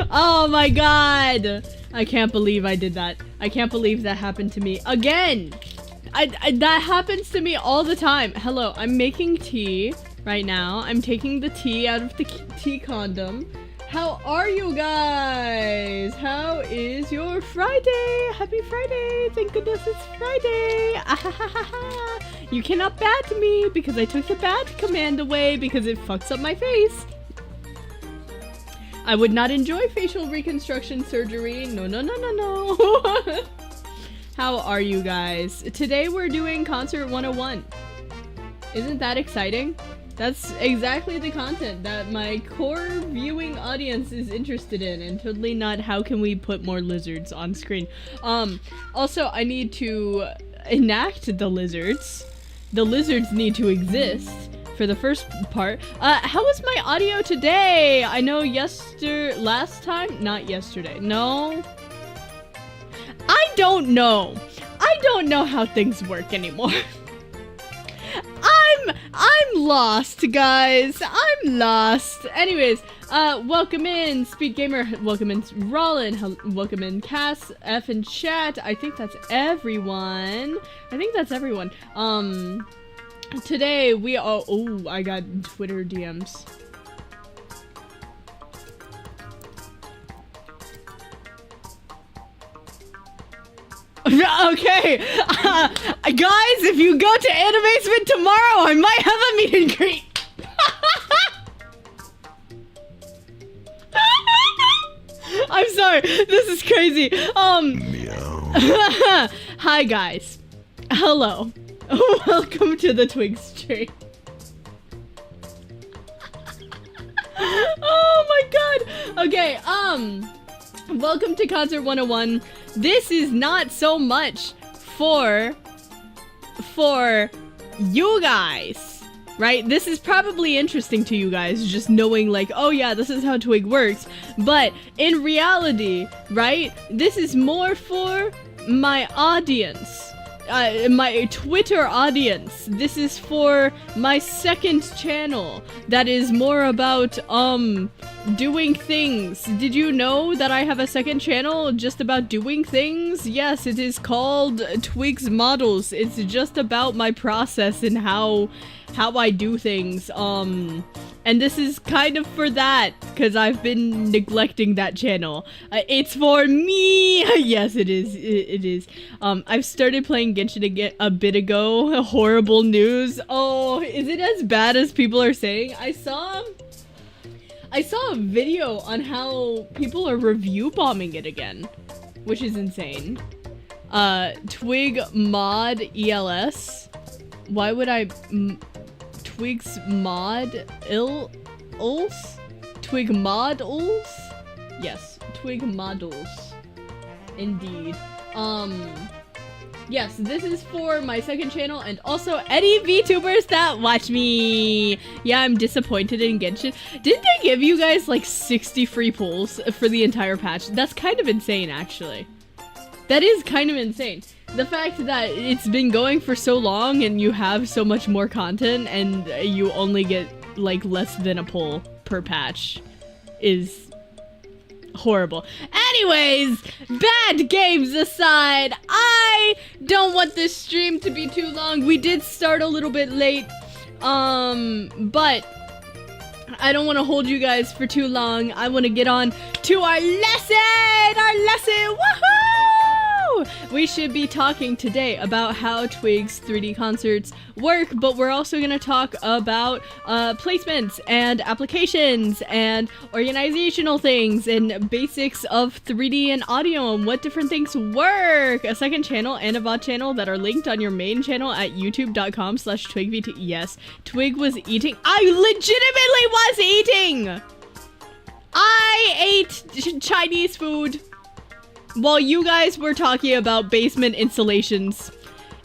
Oh my god! I can't believe I did that. I can't believe that happened to me again! That happens to me all the time. Hello, I'm making tea right now. I'm taking the tea out of the tea condom. How are you guys? How is your Friday? Happy Friday! Thank goodness it's Friday! Ahahaha! You cannot bat me because I took the bat command away because it fucks up my face. I would not enjoy facial reconstruction surgery. No, no, no, no, no. How are you guys? Today we're doing Concert 101. Isn't that exciting? That's exactly the content that my core viewing audience is interested in, and totally not how can we put more lizards on screen. Also, I need to enact the lizards. The lizards need to exist for the first part. How was my audio today? I know last time? Not yesterday. No. I don't know. I don't know how things work anymore. I'm lost, guys. I'm lost. Anyways, welcome in, Speed Gamer. Welcome in, Rollin. Welcome in, Cass, F in chat. I think that's everyone. Today we are. Oh, I got Twitter DMs. Okay, guys, if you go to Animasement tomorrow, I might have a meet and greet. I'm sorry. This is crazy. Meow. Hi guys. Hello. Welcome to the Twig stream. Oh my god. Okay, welcome to Concert 101. This is not so much for you guys, right? This is probably interesting to you guys, just knowing like, oh yeah, this is how Twig works. But in reality, right, this is more for my audience, my Twitter audience. This is for my second channel that is more about doing things. Did you know that I have a second channel just about doing things? Yes, it is called Twig's Models. It's just about my process and how I do things. And this is kind of for that, because I've been neglecting that channel. It's for me! Yes, it is. It is. I've started playing Genshin a bit ago. Horrible news. Oh, is it as bad as people are saying? I saw a video on how people are review bombing it again, which is insane. Twig mod ELS. Why would I... Twig's mod uls? Twig mod uls? Yes, Twig models. Indeed. Yes, this is for my second channel and also any VTubers that watch me. Yeah, I'm disappointed in Genshin. Didn't they give you guys like 60 free pulls for the entire patch? That's kind of insane, actually. That is kind of insane. The fact that it's been going for so long and you have so much more content and you only get like less than a pull per patch is horrible. Anyways, bad games aside, I don't want this stream to be too long. We did start a little bit late, but I don't want to hold you guys for too long. I want to get on to our lesson. Woohoo! We should be talking today about how Twig's 3D concerts work, but we're also going to talk about placements and applications and organizational things and basics of 3D and audio and what different things work. A second channel and a VOD channel that are linked on your main channel at youtube.com/twigvt. Yes, Twig was eating. I legitimately was eating! I ate Chinese food while you guys were talking about basement installations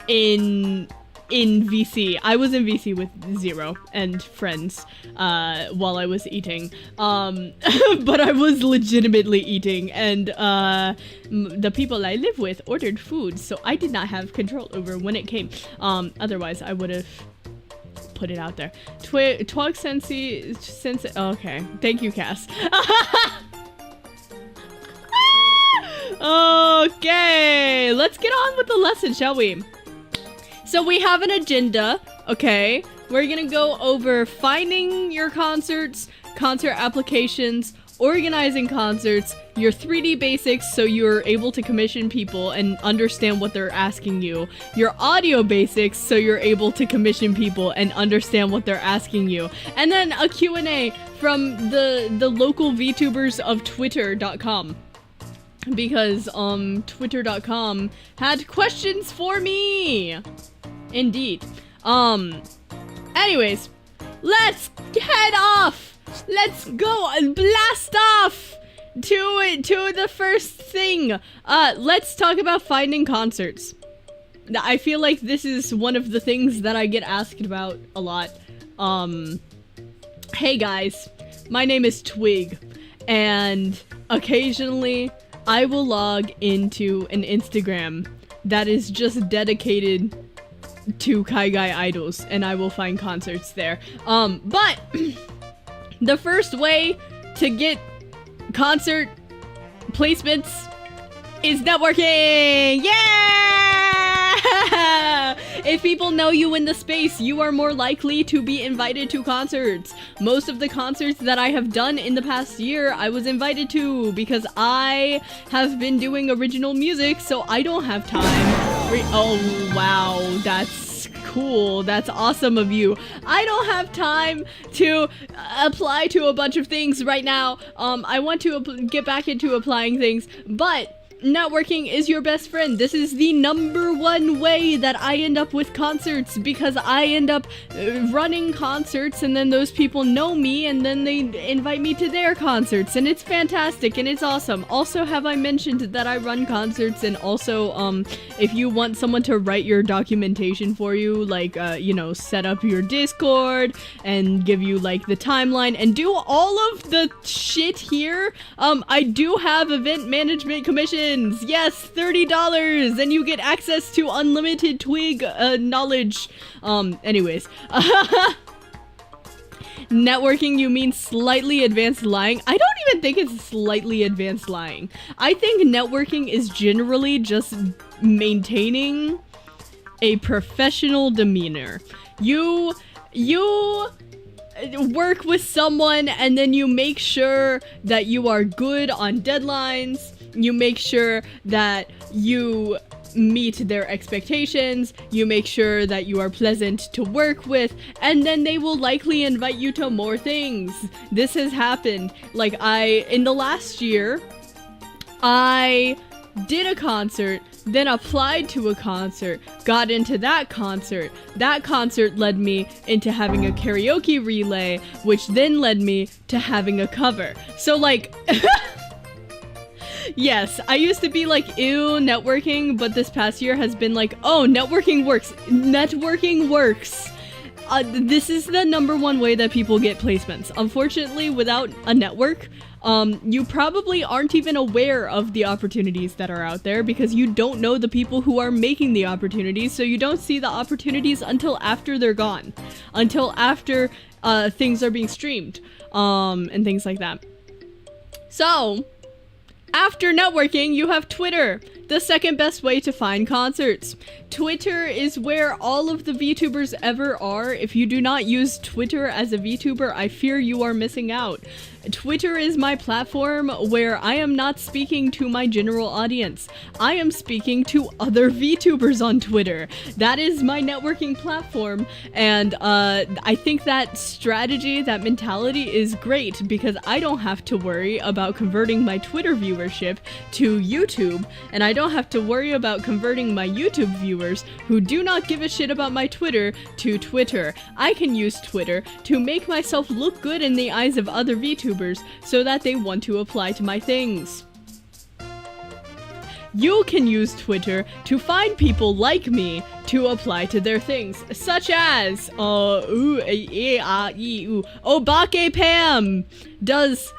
in VC. I was in VC with Zero and friends while I was eating. But I was legitimately eating, and the people I live with ordered food, so I did not have control over when it came. Otherwise, I would have put it out there. Twig Sensei. Okay, thank you, Cass. Okay, let's get on with the lesson, shall we? So we have an agenda, okay? We're gonna go over finding your concerts, concert applications, organizing concerts, your 3D basics so you're able to commission people and understand what they're asking you, your audio basics so you're able to commission people and understand what they're asking you, and then a Q&A from the local VTubers of Twitter.com. Because, Twitter.com had questions for me! Indeed. Anyways, let's head off! Let's go and blast off to the first thing! Let's talk about finding concerts. I feel like this is one of the things that I get asked about a lot. Hey guys, my name is Twig, and occasionally I will log into an Instagram that is just dedicated to Kaigai idols, and I will find concerts there. But the first way to get concert placements is networking! Yeah! If people know you in the space, you are more likely to be invited to concerts. Most of the concerts that I have done in the past year, I was invited to because I have been doing original music, so I don't have time. Oh, wow, that's cool. That's awesome of you. I don't have time to apply to a bunch of things right now. I want to get back into applying things, but networking is your best friend. This is the #1 way that I end up with concerts, because I end up running concerts, and then those people know me, and then they invite me to their concerts, and it's fantastic, and it's awesome. Also, have I mentioned that I run concerts, and also, if you want someone to write your documentation for you, like, you know, set up your Discord, and give you, like, the timeline, and do all of the shit here, I do have event management commission. Yes, $30, and you get access to unlimited Twig knowledge. Anyways. Networking, you mean slightly advanced lying? I don't even think it's slightly advanced lying. I think networking is generally just maintaining a professional demeanor. You work with someone, and then you make sure that you are good on deadlines. You make sure that you meet their expectations, you make sure that you are pleasant to work with, and then they will likely invite you to more things. This has happened. Like, in the last year, I did a concert, then applied to a concert, got into that concert. That concert led me into having a karaoke relay, which then led me to having a cover. So, like... Yes, I used to be like, ew, networking, but this past year has been like, oh, networking works. Networking works. This is the #1 way that people get placements. Unfortunately, without a network, you probably aren't even aware of the opportunities that are out there, because you don't know the people who are making the opportunities, so you don't see the opportunities until after they're gone. Until after things are being streamed, and things like that. So... after networking, you have Twitter, the second best way to find concerts. Twitter is where all of the VTubers ever are. If you do not use Twitter as a VTuber, I fear you are missing out. Twitter is my platform where I am not speaking to my general audience. I am speaking to other VTubers on Twitter. That is my networking platform, and I think that strategy, that mentality is great, because I don't have to worry about converting my Twitter viewership to YouTube, and I don't have to worry about converting my YouTube viewers who do not give a shit about my Twitter to Twitter. I can use Twitter to make myself look good in the eyes of other VTubers, so that they want to apply to my things. You can use Twitter to find people like me to apply to their things, such as Obake Pam does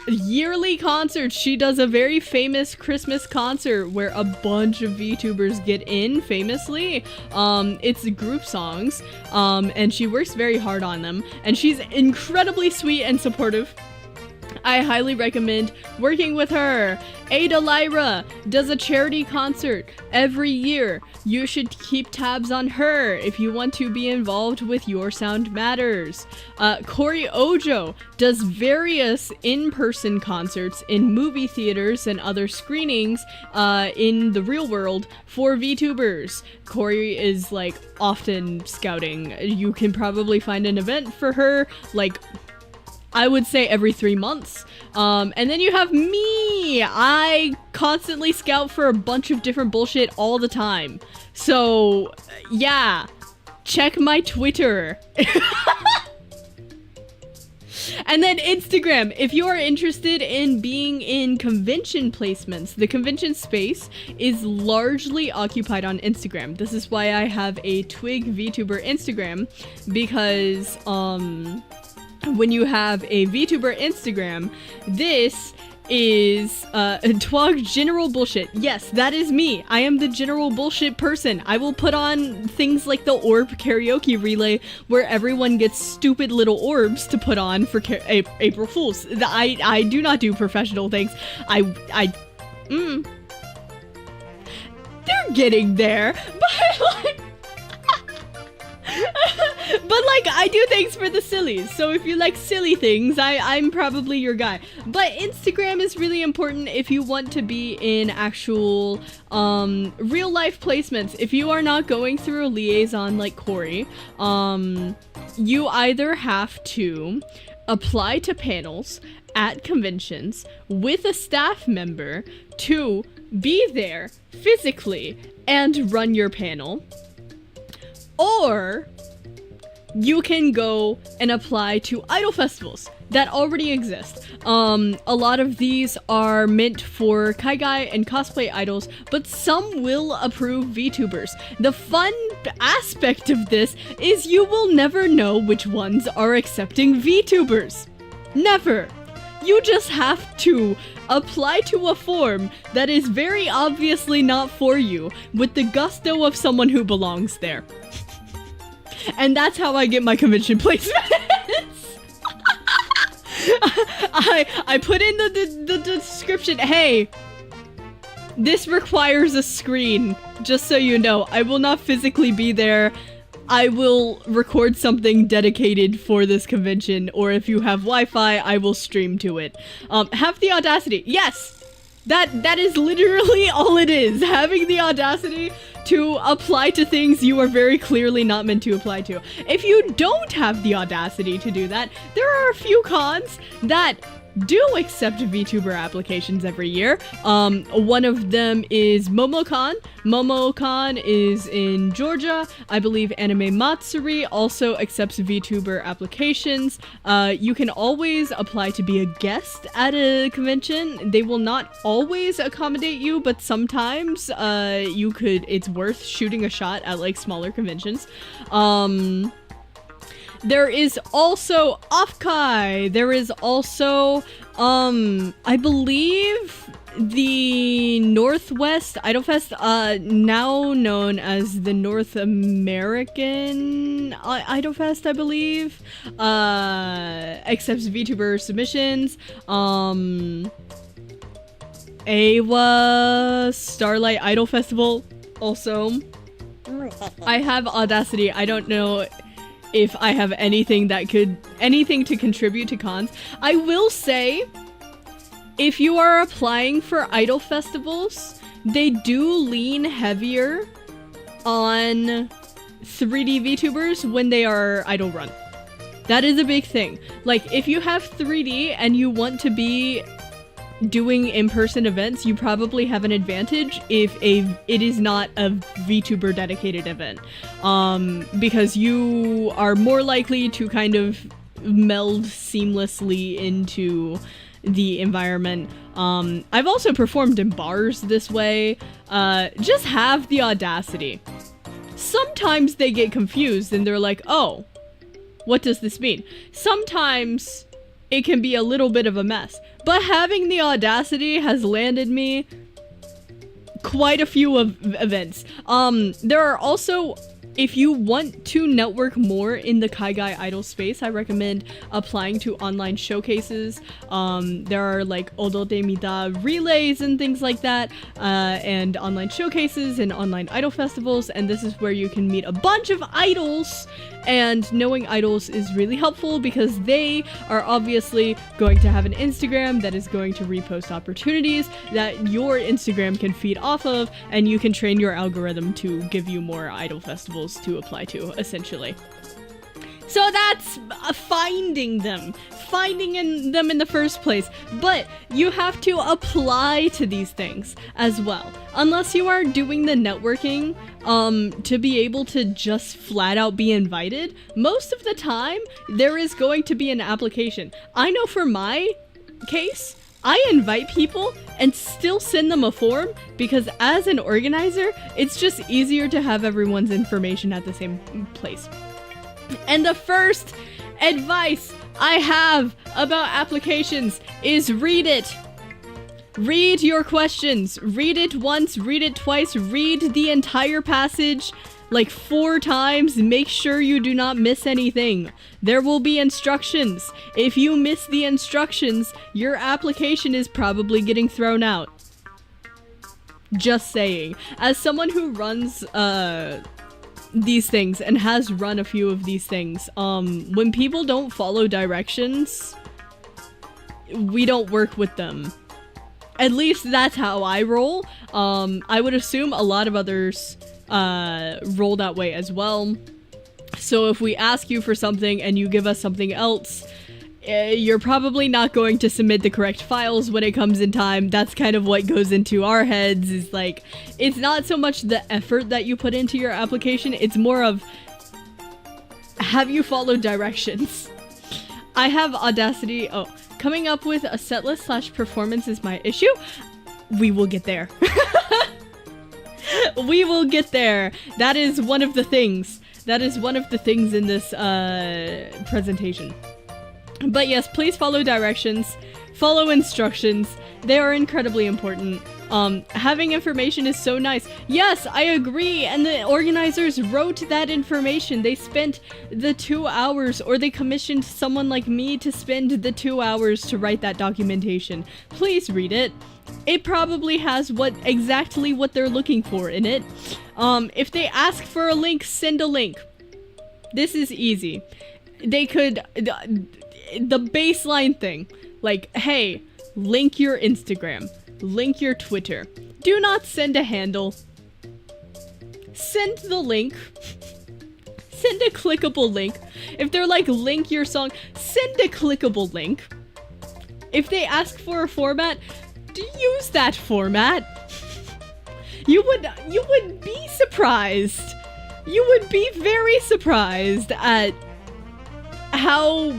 yearly concerts. She does a very famous Christmas concert where a bunch of VTubers get in famously. It's group songs, and she works very hard on them, and she's incredibly sweet and supportive. I highly recommend working with her. Ada Lyra does a charity concert every year. You should keep tabs on her if you want to be involved with Your Sound Matters. Corey Ojo does various in-person concerts in movie theaters and other screenings in the real world for VTubers. Corey is like often scouting. You can probably find an event for her, like, I would say every 3 months. And then you have me. I constantly scout for a bunch of different bullshit all the time. So, yeah. Check my Twitter. And then Instagram. If you are interested in being in convention placements, the convention space is largely occupied on Instagram. This is why I have a Twig VTuber Instagram, because, when you have a VTuber Instagram, this is Twog general bullshit. Yes, that is me. I am the general bullshit person. I will put on things like the orb karaoke relay where everyone gets stupid little orbs to put on for April Fools. I do not do professional things. They're getting there, but like But like, I do things for the sillies, so if you like silly things, I'm probably your guy. But Instagram is really important if you want to be in actual real life placements. If you are not going through a liaison like Corey, you either have to apply to panels at conventions with a staff member to be there physically and run your panel, or you can go and apply to idol festivals that already exist. A lot of these are meant for Kaigai and cosplay idols, but some will approve VTubers. The fun aspect of this is you will never know which ones are accepting VTubers. Never. You just have to apply to a form that is very obviously not for you with the gusto of someone who belongs there. And that's how I get my convention placements. I put in the description, hey, this requires a screen, just so you know. I will not physically be there. I will record something dedicated for this convention, or if you have Wi-Fi, I will stream to it. Have the audacity. Yes! That is literally all it is. Having the audacity to apply to things you are very clearly not meant to apply to. If you don't have the audacity to do that, there are a few cons that do accept VTuber applications every year. One of them is MomoCon. MomoCon is in Georgia. I believe Anime Matsuri also accepts VTuber applications. You can always apply to be a guest at a convention. They will not always accommodate you, but sometimes it's worth shooting a shot at like smaller conventions. There is also Offkai. There is also, I believe the Northwest Idolfest, now known as the North American Idolfest, I believe, accepts VTuber submissions. AWA Starlight Idol Festival also. I have Audacity. I don't know if I have anything to contribute to cons. I will say, if you are applying for idol festivals, they do lean heavier on 3D VTubers when they are idol run. That is a big thing. Like, if you have 3D and you want to be doing in-person events, you probably have an advantage if it is not a VTuber dedicated event, because you are more likely to kind of meld seamlessly into the environment. I've also performed in bars this way. Just have the audacity. Sometimes they get confused and they're like, oh, what does this mean? Sometimes it can be a little bit of a mess. But having the audacity has landed me quite a few events. There are also, if you want to network more in the Kaigai idol space, I recommend applying to online showcases. There are like Odote Mida relays and things like that, and online showcases and online idol festivals, and this is where you can meet a bunch of idols. And knowing idols is really helpful because they are obviously going to have an Instagram that is going to repost opportunities that your Instagram can feed off of, and you can train your algorithm to give you more idol festivals to apply to, essentially. So that's finding them in the first place, but you have to apply to these things as well. Unless you are doing the networking to be able to just flat out be invited, most of the time there is going to be an application. I know for my case, I invite people and still send them a form because as an organizer, it's just easier to have everyone's information at the same place. And the first advice I have about applications is read it. Read your questions. Read it once, read it twice, read the entire passage like 4 times. Make sure you do not miss anything. There will be instructions. If you miss the instructions, your application is probably getting thrown out. Just saying. As someone who runs these things and has run a few of these things. When people don't follow directions, we don't work with them. At least that's how I roll. I would assume a lot of others roll that way as well. So if we ask you for something and you give us something else, you're probably not going to submit the correct files when it comes in time. That's kind of what goes into our heads, is like, it's not so much the effort that you put into your application, it's more of, have you followed directions? I have Audacity, coming up with a setlist / performance is my issue. We will get there. We will get there. That is one of the things. That is one of the things in this presentation. But yes, please follow directions, follow instructions. They are incredibly important. Having information is so nice. Yes, I agree. And the organizers wrote that information. They spent the 2 hours, or they commissioned someone like me to spend the 2 hours to write that documentation. Please read it. It probably has exactly what they're looking for in it. If they ask for a link, send a link. This is easy. They could, the baseline thing, like, hey, link your Instagram, link your Twitter. Do not send a handle. Send the link. Send a clickable link. If they're like, link your song, send a clickable link. If they ask for a format, use that format. You would be surprised. You would be very surprised at how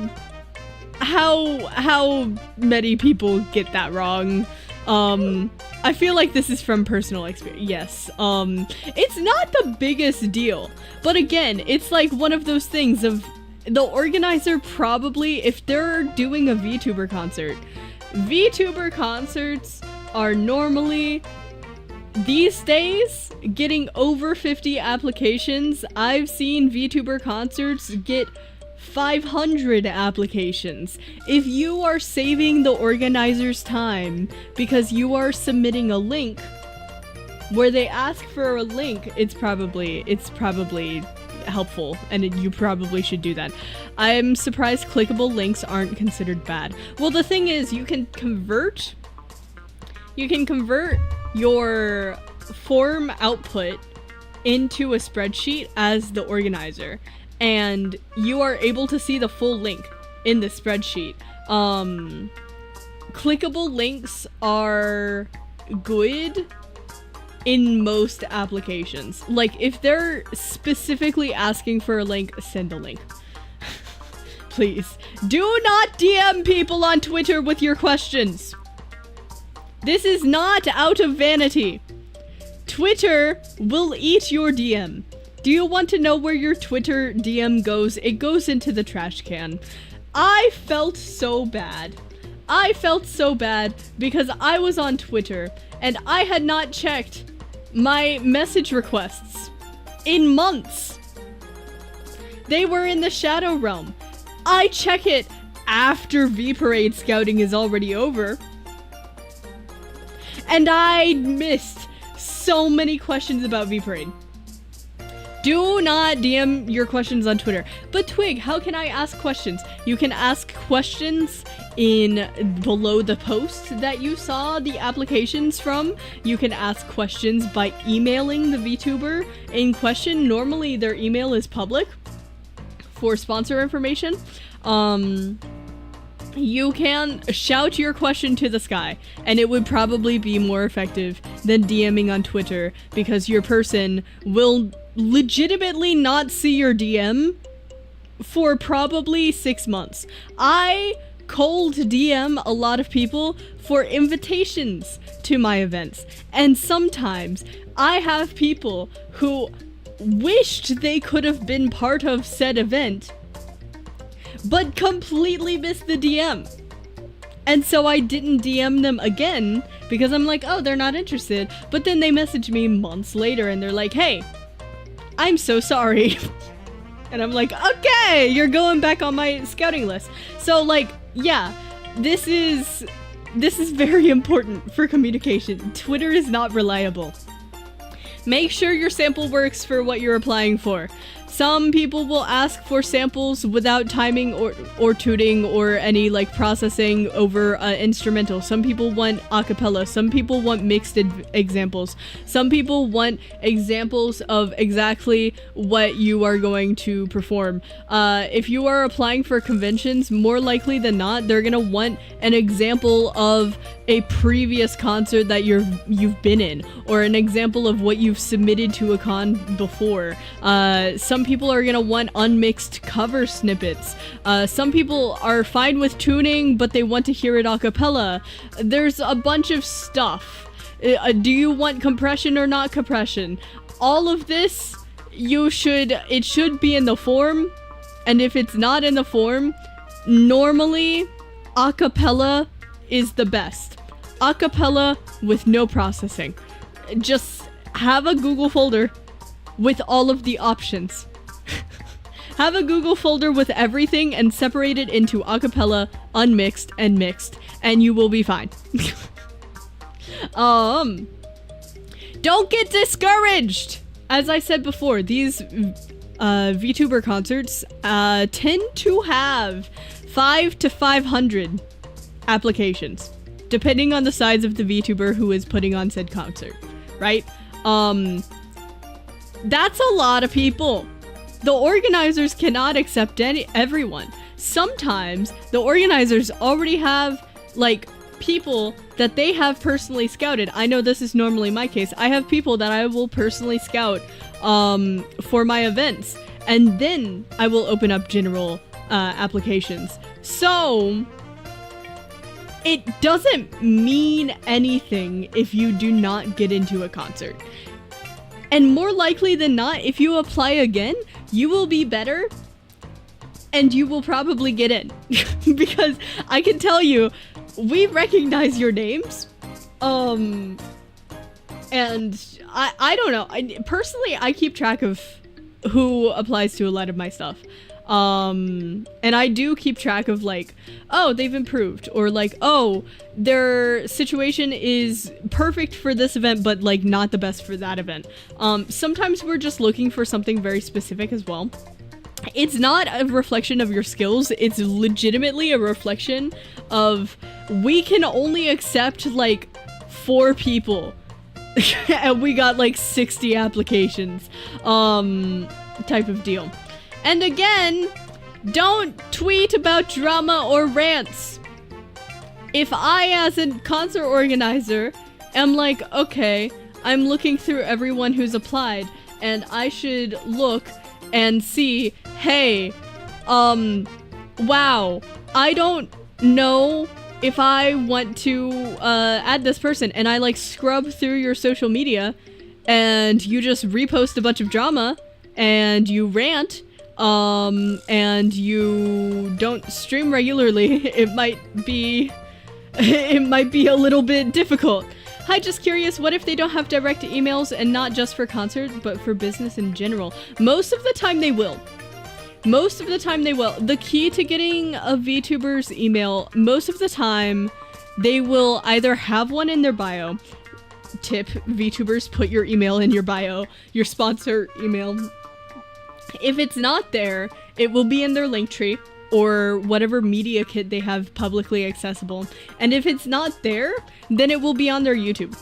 many people get that wrong. I feel like this is from personal experience. Yes. It's not the biggest deal, but again, it's like one of those things of the organizer probably, if they're doing a VTuber concert, VTuber concerts are normally, these days, getting over 50 applications. I've seen VTuber concerts get 500 applications. If you are saving the organizer's time because you are submitting a link where they ask for a link, it's probably helpful, and you probably should do that. I'm surprised clickable links aren't considered bad. Well, the thing is, you can convert your form output into a spreadsheet as the organizer, and you are able to see the full link in the spreadsheet. Clickable links are good in most applications. Like, if they're specifically asking for a link, send a link. Please. Do not DM people on Twitter with your questions. This is not out of vanity. Twitter will eat your DM. Do you want to know where your Twitter DM goes? It goes into the trash can. I felt so bad. I felt so bad because I was on Twitter and I had not checked my message requests in months. They were in the shadow realm. I check it after V-Parade scouting is already over. And I missed so many questions about V-Parade. Do not DM your questions on Twitter. But Twig, how can I ask questions? You can ask questions below the post that you saw the applications from. You can ask questions by emailing the VTuber in question. Normally their email is public for sponsor information. You can shout your question to the sky, and it would probably be more effective than DMing on Twitter, because your person will legitimately not see your DM for probably 6 months. I cold DM a lot of people for invitations to my events, and sometimes I have people who wished they could have been part of said event but completely missed the DM. And so I didn't DM them again because I'm like, oh, they're not interested. But then they message me months later and they're like, hey, I'm so sorry. And I'm like, okay, you're going back on my scouting list. So like, yeah, this is very important for communication. Twitter is not reliable. Make sure your sample works for what you're applying for. Some people will ask for samples without timing or tuning or any like processing over instrumental. Some people want a cappella. Some people want mixed examples. Some people want examples of exactly what you are going to perform. If you are applying for conventions, more likely than not, they're gonna want an example of a previous concert that you've been in, or an example of what you've submitted to a con before. Some people are gonna want unmixed cover snippets. Some people are fine with tuning, but they want to hear it a cappella. There's a bunch of stuff. Do you want compression or not compression? All of this, it should be in the form, and if it's not in the form, normally a cappella is the best. A cappella with no processing. Just have a Google folder with all of the options. Have a Google folder with everything and separate it into a cappella, unmixed, and mixed, and you will be fine. Don't get discouraged! As I said before, these VTuber concerts tend to have 500 to 500 applications, depending on the size of the VTuber who is putting on said concert, right? That's a lot of people. The organizers cannot accept everyone. Sometimes the organizers already have like people that they have personally scouted. I know this is normally my case. I have people that I will personally scout for my events, and then I will open up general applications. So it doesn't mean anything if you do not get into a concert. And more likely than not, if you apply again, you will be better and you will probably get in. Because I can tell you, we recognize your names. And I don't know. Personally, I keep track of who applies to a lot of my stuff. And I do keep track of like, oh, they've improved, or like, oh, their situation is perfect for this event, but like not the best for that event. Sometimes we're just looking for something very specific as well. It's not a reflection of your skills. It's legitimately a reflection of, we can only accept like 4 people and we got like 60 applications, type of deal. And again, don't tweet about drama or rants. If I, as a concert organizer, am like, okay, I'm looking through everyone who's applied, and I should look and see, hey, wow, I don't know if I want to add this person, and I like scrub through your social media, and you just repost a bunch of drama, and you rant, and you don't stream regularly, it might be a little bit difficult. Hi, just curious, what if they don't have direct emails, and not just for concert, but for business in general? Most of the time they will. Most of the time they will. The key to getting a VTuber's email, most of the time, they will either have one in their bio. Tip, VTubers, put your email in your bio, your sponsor email. If it's not there, it will be in their link tree or whatever media kit they have publicly accessible. And if it's not there, then it will be on their YouTube.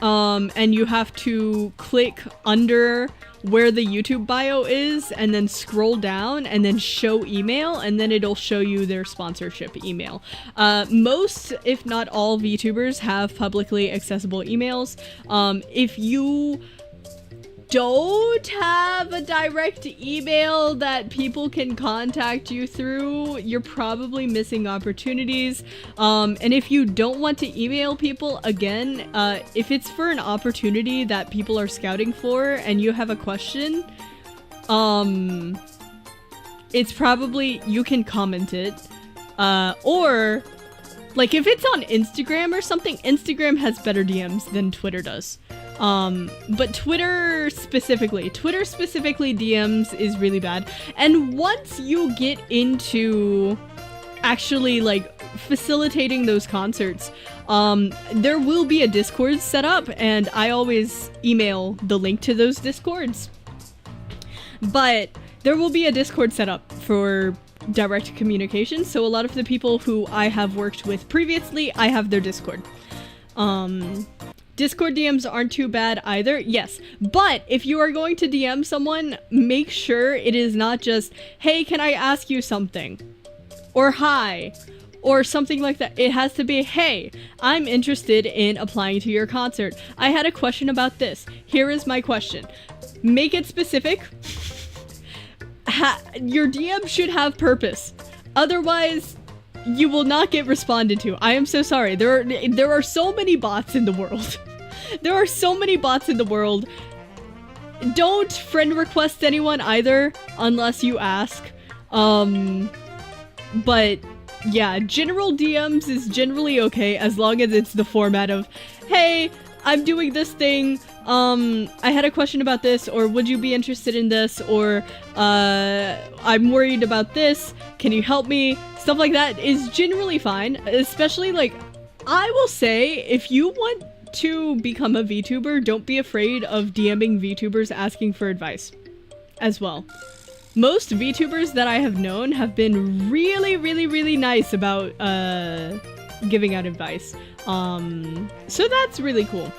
And you have to click under where the YouTube bio is and then scroll down and then show email, and then it'll show you their sponsorship email. Most, if not all, VTubers have publicly accessible emails. If you don't have a direct email that people can contact you through, you're probably missing opportunities. And if you don't want to email people, again, if it's for an opportunity that people are scouting for and you have a question, it's probably, you can comment it. Or, like, if it's on Instagram or something, Instagram has better DMs than Twitter does. But Twitter specifically DMs is really bad. And once you get into actually like facilitating those concerts, there will be a Discord set up, and I always email the link to those Discords. But there will be a Discord set up for direct communication, so a lot of the people who I have worked with previously, I have their Discord. Discord DMs aren't too bad either, yes, but if you are going to DM someone, make sure it is not just, hey, can I ask you something? Or hi, or something like that. It has to be, hey, I'm interested in applying to your concert. I had a question about this. Here is my question. Make it specific. Your DM should have purpose. Otherwise, you will not get responded to. I am so sorry. There are so many bots in the world. There are so many bots in the world. Don't friend request anyone either, unless you ask. But yeah, general DMs is generally okay as long as it's the format of, hey, I'm doing this thing, I had a question about this, or would you be interested in this, or I'm worried about this, can you help me? Stuff like that is generally fine, especially like, I will say, if you want to become a VTuber, don't be afraid of DMing VTubers asking for advice as well. Most VTubers that I have known have been really, really, really nice about giving out advice. So that's really cool.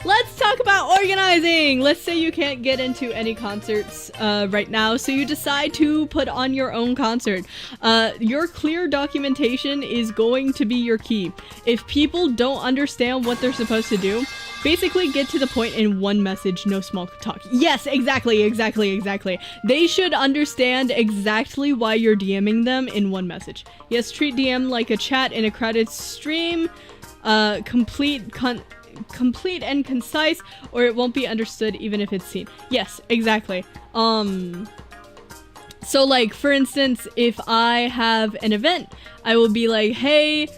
Let's talk about organizing! Let's say you can't get into any concerts right now, so you decide to put on your own concert. Your clear documentation is going to be your key. If people don't understand what they're supposed to do, basically get to the point in one message, no small talk. Yes, exactly. They should understand exactly why you're DMing them in one message. Yes, treat DM like a chat in a crowded stream. Complete and concise, or it won't be understood even if it's seen. Yes, exactly. So like, for instance, if I have an event, I will be like, hey,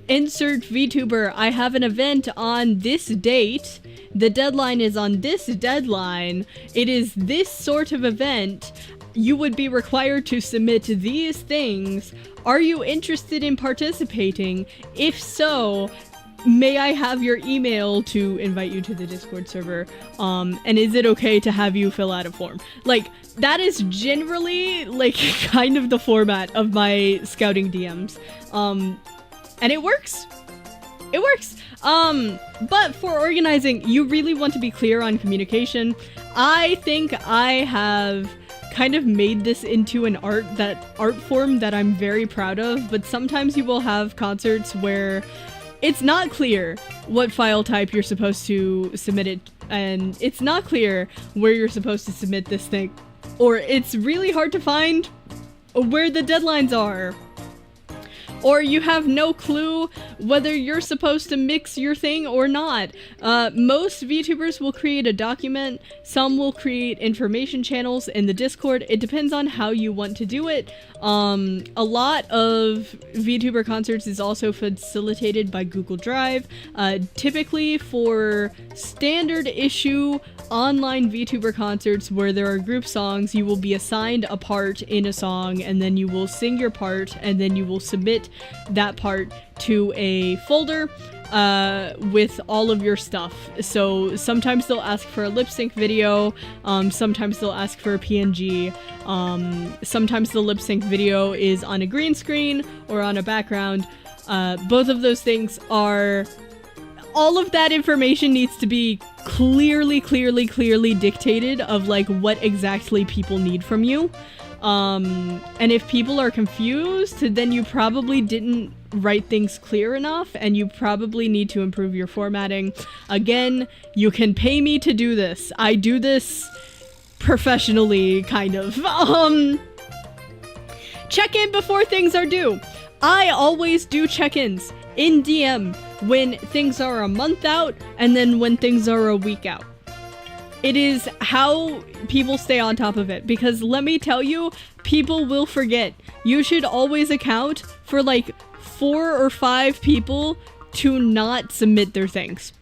insert VTuber, I have an event on this date, the deadline is on this deadline, it is this sort of event, you would be required to submit these things, are you interested in participating? If so, may I have your email to invite you to the Discord server? And is it okay to have you fill out a form? Like, that is generally, like, kind of the format of my scouting DMs. And it works. It works. But for organizing, you really want to be clear on communication. I think I have kind of made this into an art form that I'm very proud of, but sometimes you will have concerts where it's not clear what file type you're supposed to submit it, and it's not clear where you're supposed to submit this thing, or it's really hard to find where the deadlines are, or you have no clue whether you're supposed to mix your thing or not. Most VTubers will create a document, some will create information channels in the Discord. It depends on how you want to do it. A lot of VTuber concerts is also facilitated by Google Drive. Typically for standard issue online VTuber concerts where there are group songs, you will be assigned a part in a song, and then you will sing your part, and then you will submit that part to a folder with all of your stuff. So sometimes they'll ask for a lip sync video, sometimes they'll ask for a PNG, sometimes the lip sync video is on a green screen or on a background. Both of those things are... all of that information needs to be clearly dictated of like what exactly people need from you. And if people are confused, then you probably didn't write things clear enough, and you probably need to improve your formatting. Again, you can pay me to do this. I do this professionally, kind of. Check in before things are due. I always do check-ins in DM when things are a month out, and then when things are a week out. It is how people stay on top of it, because let me tell you, people will forget. You should always account for like 4 or 5 people to not submit their things.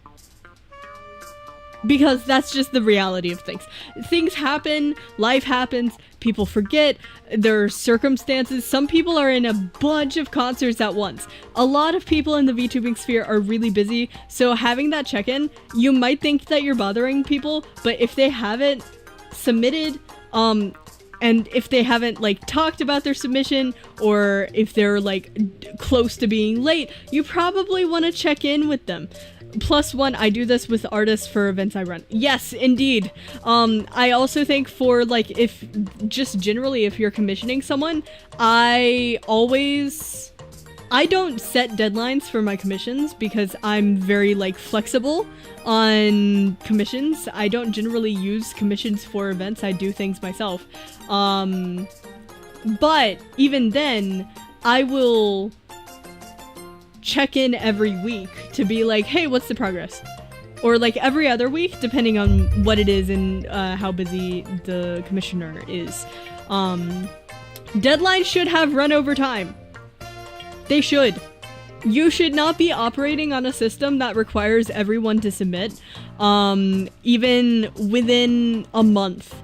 Because that's just the reality of things. Things happen, life happens, people forget, there are circumstances. Some people are in a bunch of concerts at once. A lot of people in the VTubing sphere are really busy, so having that check-in, you might think that you're bothering people, but if they haven't submitted, and if they haven't, like, talked about their submission, or if they're, like, close to being late, you probably want to check in with them. +1, I do this with artists for events I run. Yes, indeed. I also think for, like, if, just generally, if you're commissioning someone, I don't set deadlines for my commissions because I'm very, like, flexible on commissions. I don't generally use commissions for events. I do things myself. But even then, I will check in every week to be like, hey, what's the progress? Or like every other week, depending on what it is and how busy the commissioner is. Deadlines should have run over time. They should. You should not be operating on a system that requires everyone to submit, even within a month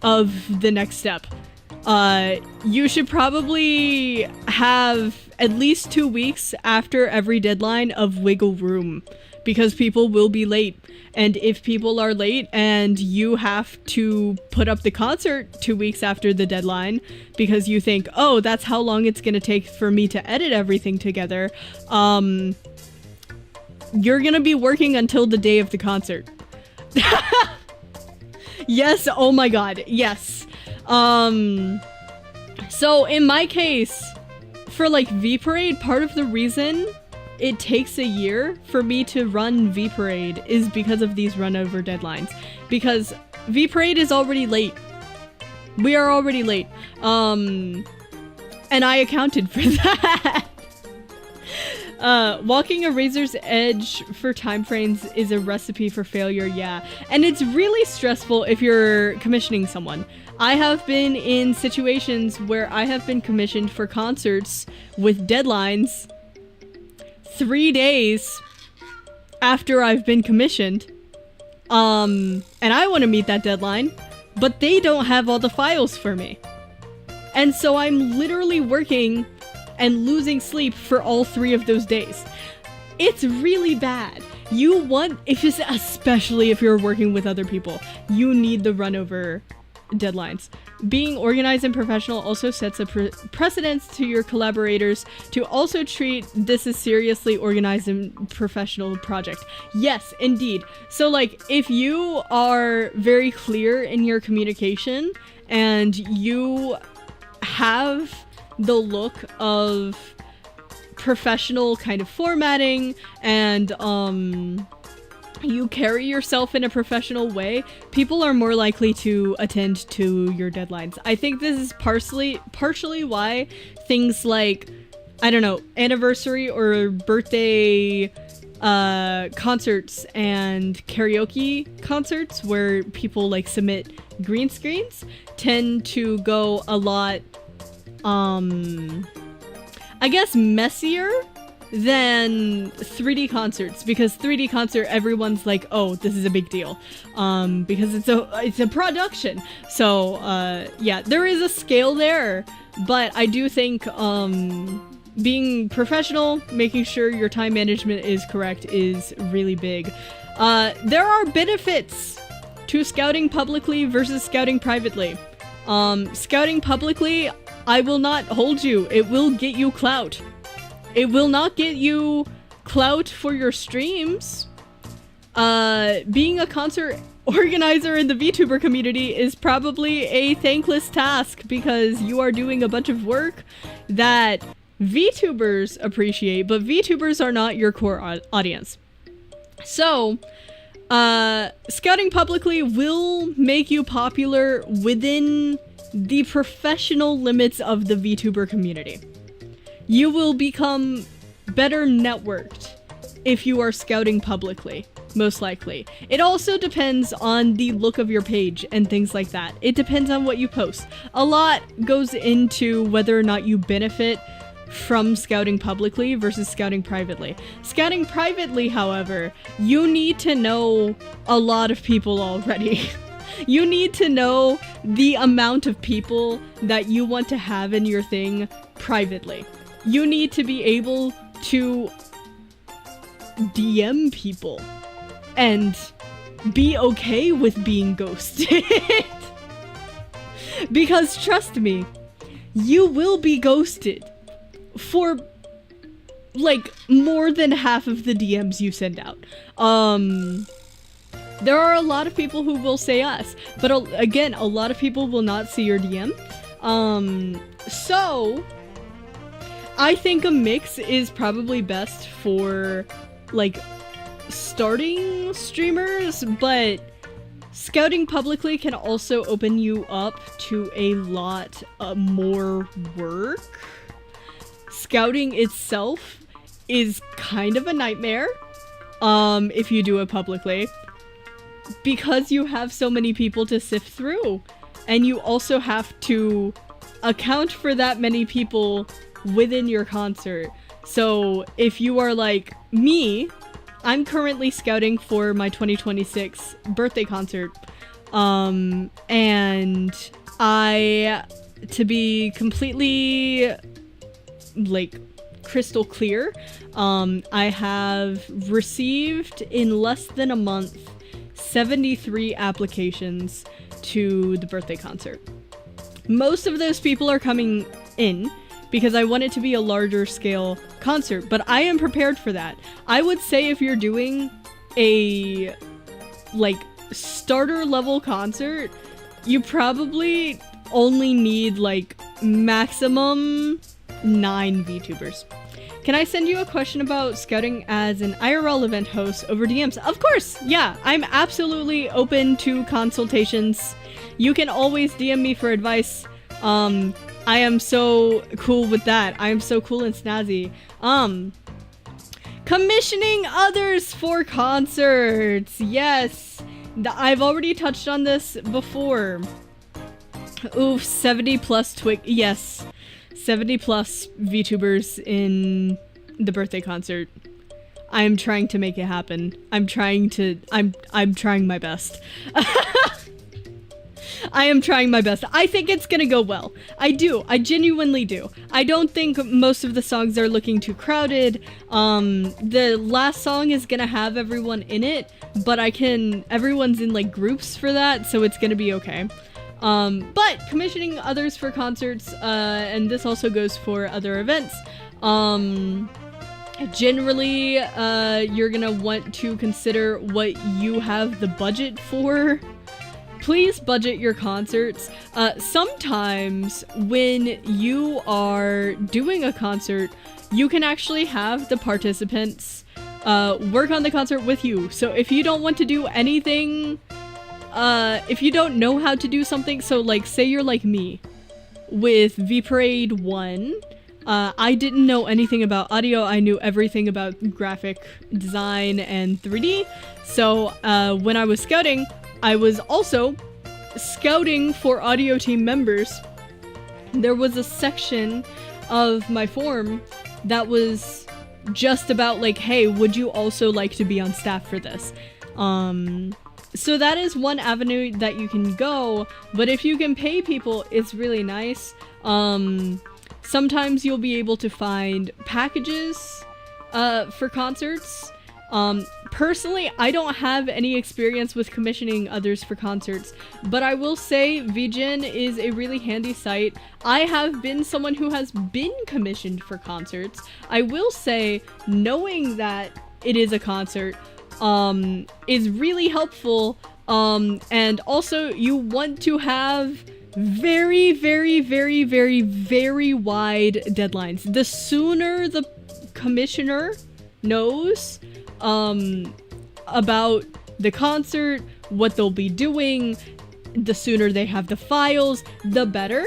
of the next step. You should probably have at least 2 weeks after every deadline of wiggle room, because people will be late. And if people are late and you have to put up the concert 2 weeks after the deadline because you think, oh, that's how long it's gonna take for me to edit everything together, you're gonna be working until the day of the concert. Yes, oh my god, yes. So in my case, for like V-Parade, part of the reason it takes a year for me to run V-Parade is because of these run-over deadlines. Because V-Parade is already late. We are already late. And I accounted for that. Walking a razor's edge for time frames is a recipe for failure, yeah. And it's really stressful if you're commissioning someone. I have been in situations where I have been commissioned for concerts with deadlines 3 days after I've been commissioned. And I want to meet that deadline, but they don't have all the files for me. And so I'm literally working and losing sleep for all 3 of those days. It's really bad. You want, especially if you're working with other people, you need the run-over deadlines. Being organized and professional also sets a precedence to your collaborators to also treat this as seriously organized and professional project. Yes, indeed. So like, if you are very clear in your communication and you have the look of professional kind of formatting and you carry yourself in a professional way, people are more likely to attend to your deadlines. I think this is partially why things like, I don't know, anniversary or birthday concerts and karaoke concerts where people like submit green screens tend to go a lot I guess messier than 3D concerts, because 3D concert everyone's like, oh, this is a big deal, because it's a production. So yeah, there is a scale there, but I do think being professional, making sure your time management is correct is really big. There are benefits to scouting publicly versus scouting privately. Scouting publicly, I will not hold you. It will get you clout. It will not get you clout for your streams. Being a concert organizer in the VTuber community is probably a thankless task because you are doing a bunch of work that VTubers appreciate, but VTubers are not your core audience. So, scouting publicly will make you popular within the professional limits of the VTuber community. You will become better networked if you are scouting publicly, most likely. It also depends on the look of your page and things like that. It depends on what you post. A lot goes into whether or not you benefit from scouting publicly versus scouting privately. Scouting privately, however, you need to know a lot of people already. You need to know the amount of people that you want to have in your thing privately. You need to be able to DM people and be okay with being ghosted. Because trust me, you will be ghosted for like more than half of the DMs you send out. There are a lot of people who will say yes, but again, a lot of people will not see your DM. So I think a mix is probably best for like starting streamers, but scouting publicly can also open you up to a lot more work. Scouting itself is kind of a nightmare if you do it publicly, because you have so many people to sift through, and you also have to account for that many people within your concert. So if you are like me, I'm currently scouting for my 2026 birthday concert, and to be completely like crystal clear, I have received in less than a month 73 applications to the birthday concert. Most of those people are coming in because I want it to be a larger scale concert, but I am prepared for that. I would say if you're doing a like starter level concert, you probably only need like maximum 9 VTubers. Can I send you a question about scouting as an IRL event host over DMs? Of course, yeah, I'm absolutely open to consultations. You can always DM me for advice. I am so cool with that. I am so cool and snazzy. Commissioning others for concerts. Yes, I've already touched on this before. Oof, 70 plus Twig. Yes. 70 plus VTubers in the birthday concert. I'm trying to make it happen. I'm trying my best. I am trying my best. I think it's gonna go well. I do. I genuinely do. I don't think most of the songs are looking too crowded. The last song is gonna have everyone in it, but everyone's in like groups for that, so it's gonna be okay. But commissioning others for concerts, and this also goes for other events, generally, you're gonna want to consider what you have the budget for. Please budget your concerts. Sometimes when you are doing a concert, you can actually have the participants, work on the concert with you. So if you don't want to do anything, if you don't know how to do something, so like say you're like me with V-Parade 1, I didn't know anything about audio. I knew everything about graphic design and 3D. So when I was scouting, I was also scouting for audio team members. There was a section of my form that was just about like, hey, would you also like to be on staff for this? So that is one avenue that you can go, but if you can pay people, it's really nice. Sometimes you'll be able to find packages for concerts. Personally, I don't have any experience with commissioning others for concerts, but I will say VGen is a really handy site. I have been someone who has been commissioned for concerts. I will say knowing that it is a concert is really helpful, and also you want to have very, very, very, very, very wide deadlines. The sooner the commissioner knows about the concert, what they'll be doing, the sooner they have the files, the better,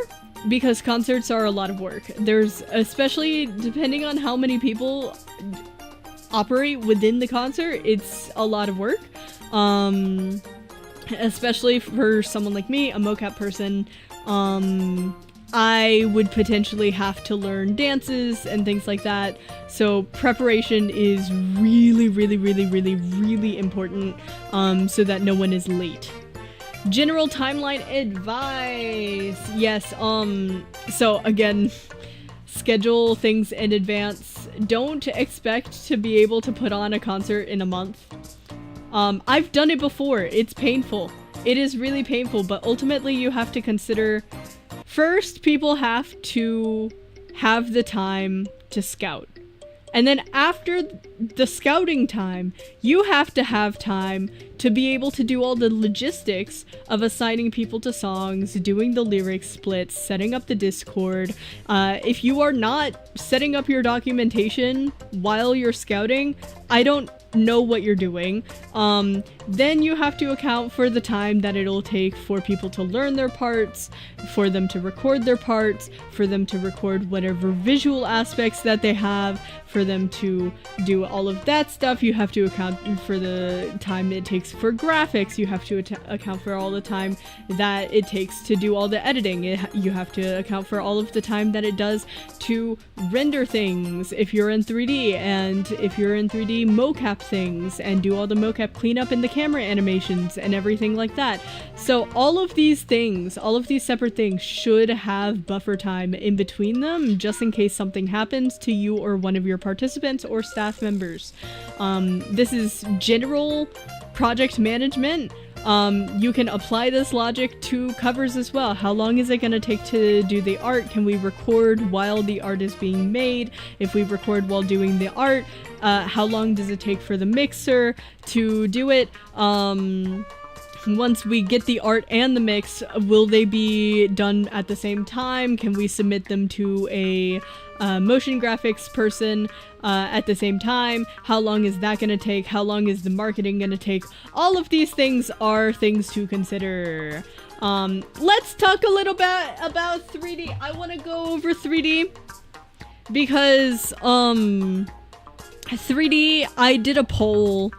because concerts are a lot of work. There's, especially depending on how many people operate within the concert, it's a lot of work, especially for someone like me, a mocap person. I would potentially have to learn dances and things like that. So preparation is really, really, really, really, really important, so that no one is late. General timeline advice. Yes, so again, schedule things in advance. Don't expect to be able to put on a concert in a month. I've done it before. It's painful. It is really painful, but ultimately you have to consider, first, people have to have the time to scout. And then after the scouting time, you have to have time to be able to do all the logistics of assigning people to songs, doing the lyric splits, setting up the Discord. If you are not setting up your documentation while you're scouting, I don't know what you're doing. Then you have to account for the time that it'll take for people to learn their parts, for them to record their parts, for them to record whatever visual aspects that they have, for them to do all of that stuff. You have to account for the time it takes for graphics. You have to account for all the time that it takes to do all the editing. You have to account for all of the time that it does to render things if you're in 3D, and if you're in 3D, mocap things, and do all the mocap cleanup and the camera animations and everything like that. So all of these things, all of these separate things should have buffer time in between them, just in case something happens to you or one of your participants or staff members. This is general project management. You can apply this logic to covers as well. How long is it going to take to do the art? Can we record while the art is being made? If we record while doing the art, how long does it take for the mixer to do it? Once we get the art and the mix, will they be done at the same time? Can we submit them to a motion graphics person at the same time? How long is that going to take? How long is the marketing going to take? All of these things are things to consider. Let's talk a little bit about 3D. I want to go over 3D because 3D, I did a poll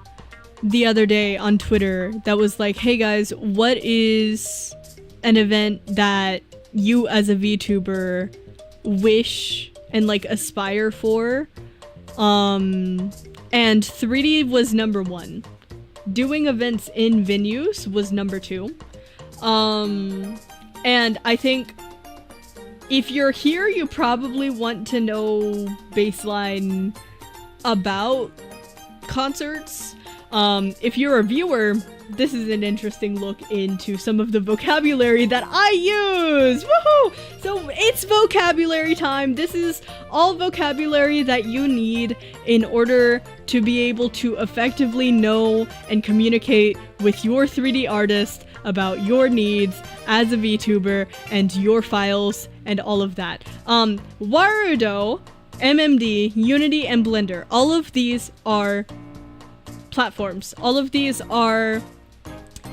the other day on Twitter that was like, hey guys, what is an event that you as a VTuber wish and like aspire for? And 3D was number 1. Doing events in venues was number 2. And I think if you're here, you probably want to know baseline about concerts. If you're a viewer, this is an interesting look into some of the vocabulary that I use! Woohoo! So it's vocabulary time. This is all vocabulary that you need in order to be able to effectively know and communicate with your 3D artist about your needs as a VTuber and your files and all of that. Warudo, MMD, Unity, and Blender. All of these are platforms. All of these are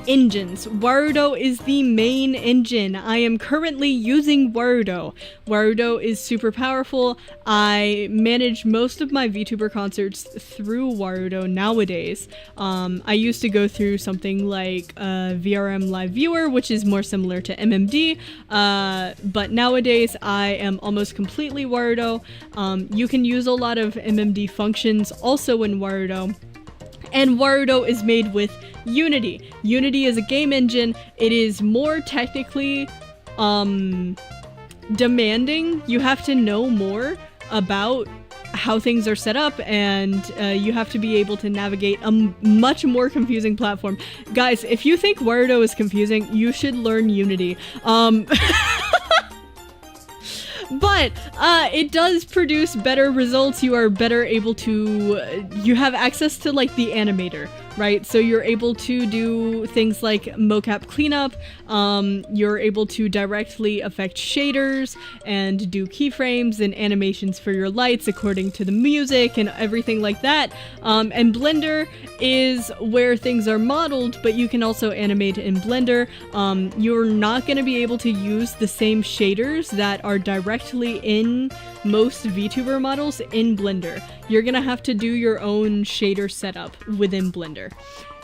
engines. Warudo is the main engine. I am currently using Warudo. Warudo is super powerful. I manage most of my VTuber concerts through Warudo nowadays. I used to go through something like VRM Live Viewer, which is more similar to MMD, but nowadays I am almost completely Warudo. You can use a lot of MMD functions also in Warudo. And Warudo is made with Unity. Unity is a game engine. It is more technically demanding. You have to know more about how things are set up, and you have to be able to navigate a much more confusing platform. Guys, if you think Warudo is confusing, you should learn Unity. But it does produce better results. You are better able to, you have access to like the animator, right? So you're able to do things like mocap cleanup. You're able to directly affect shaders and do keyframes and animations for your lights according to the music and everything like that. And Blender is where things are modeled, but you can also animate in Blender. You're not going to be able to use the same shaders that are directly in most VTuber models in Blender. You're gonna have to do your own shader setup within Blender.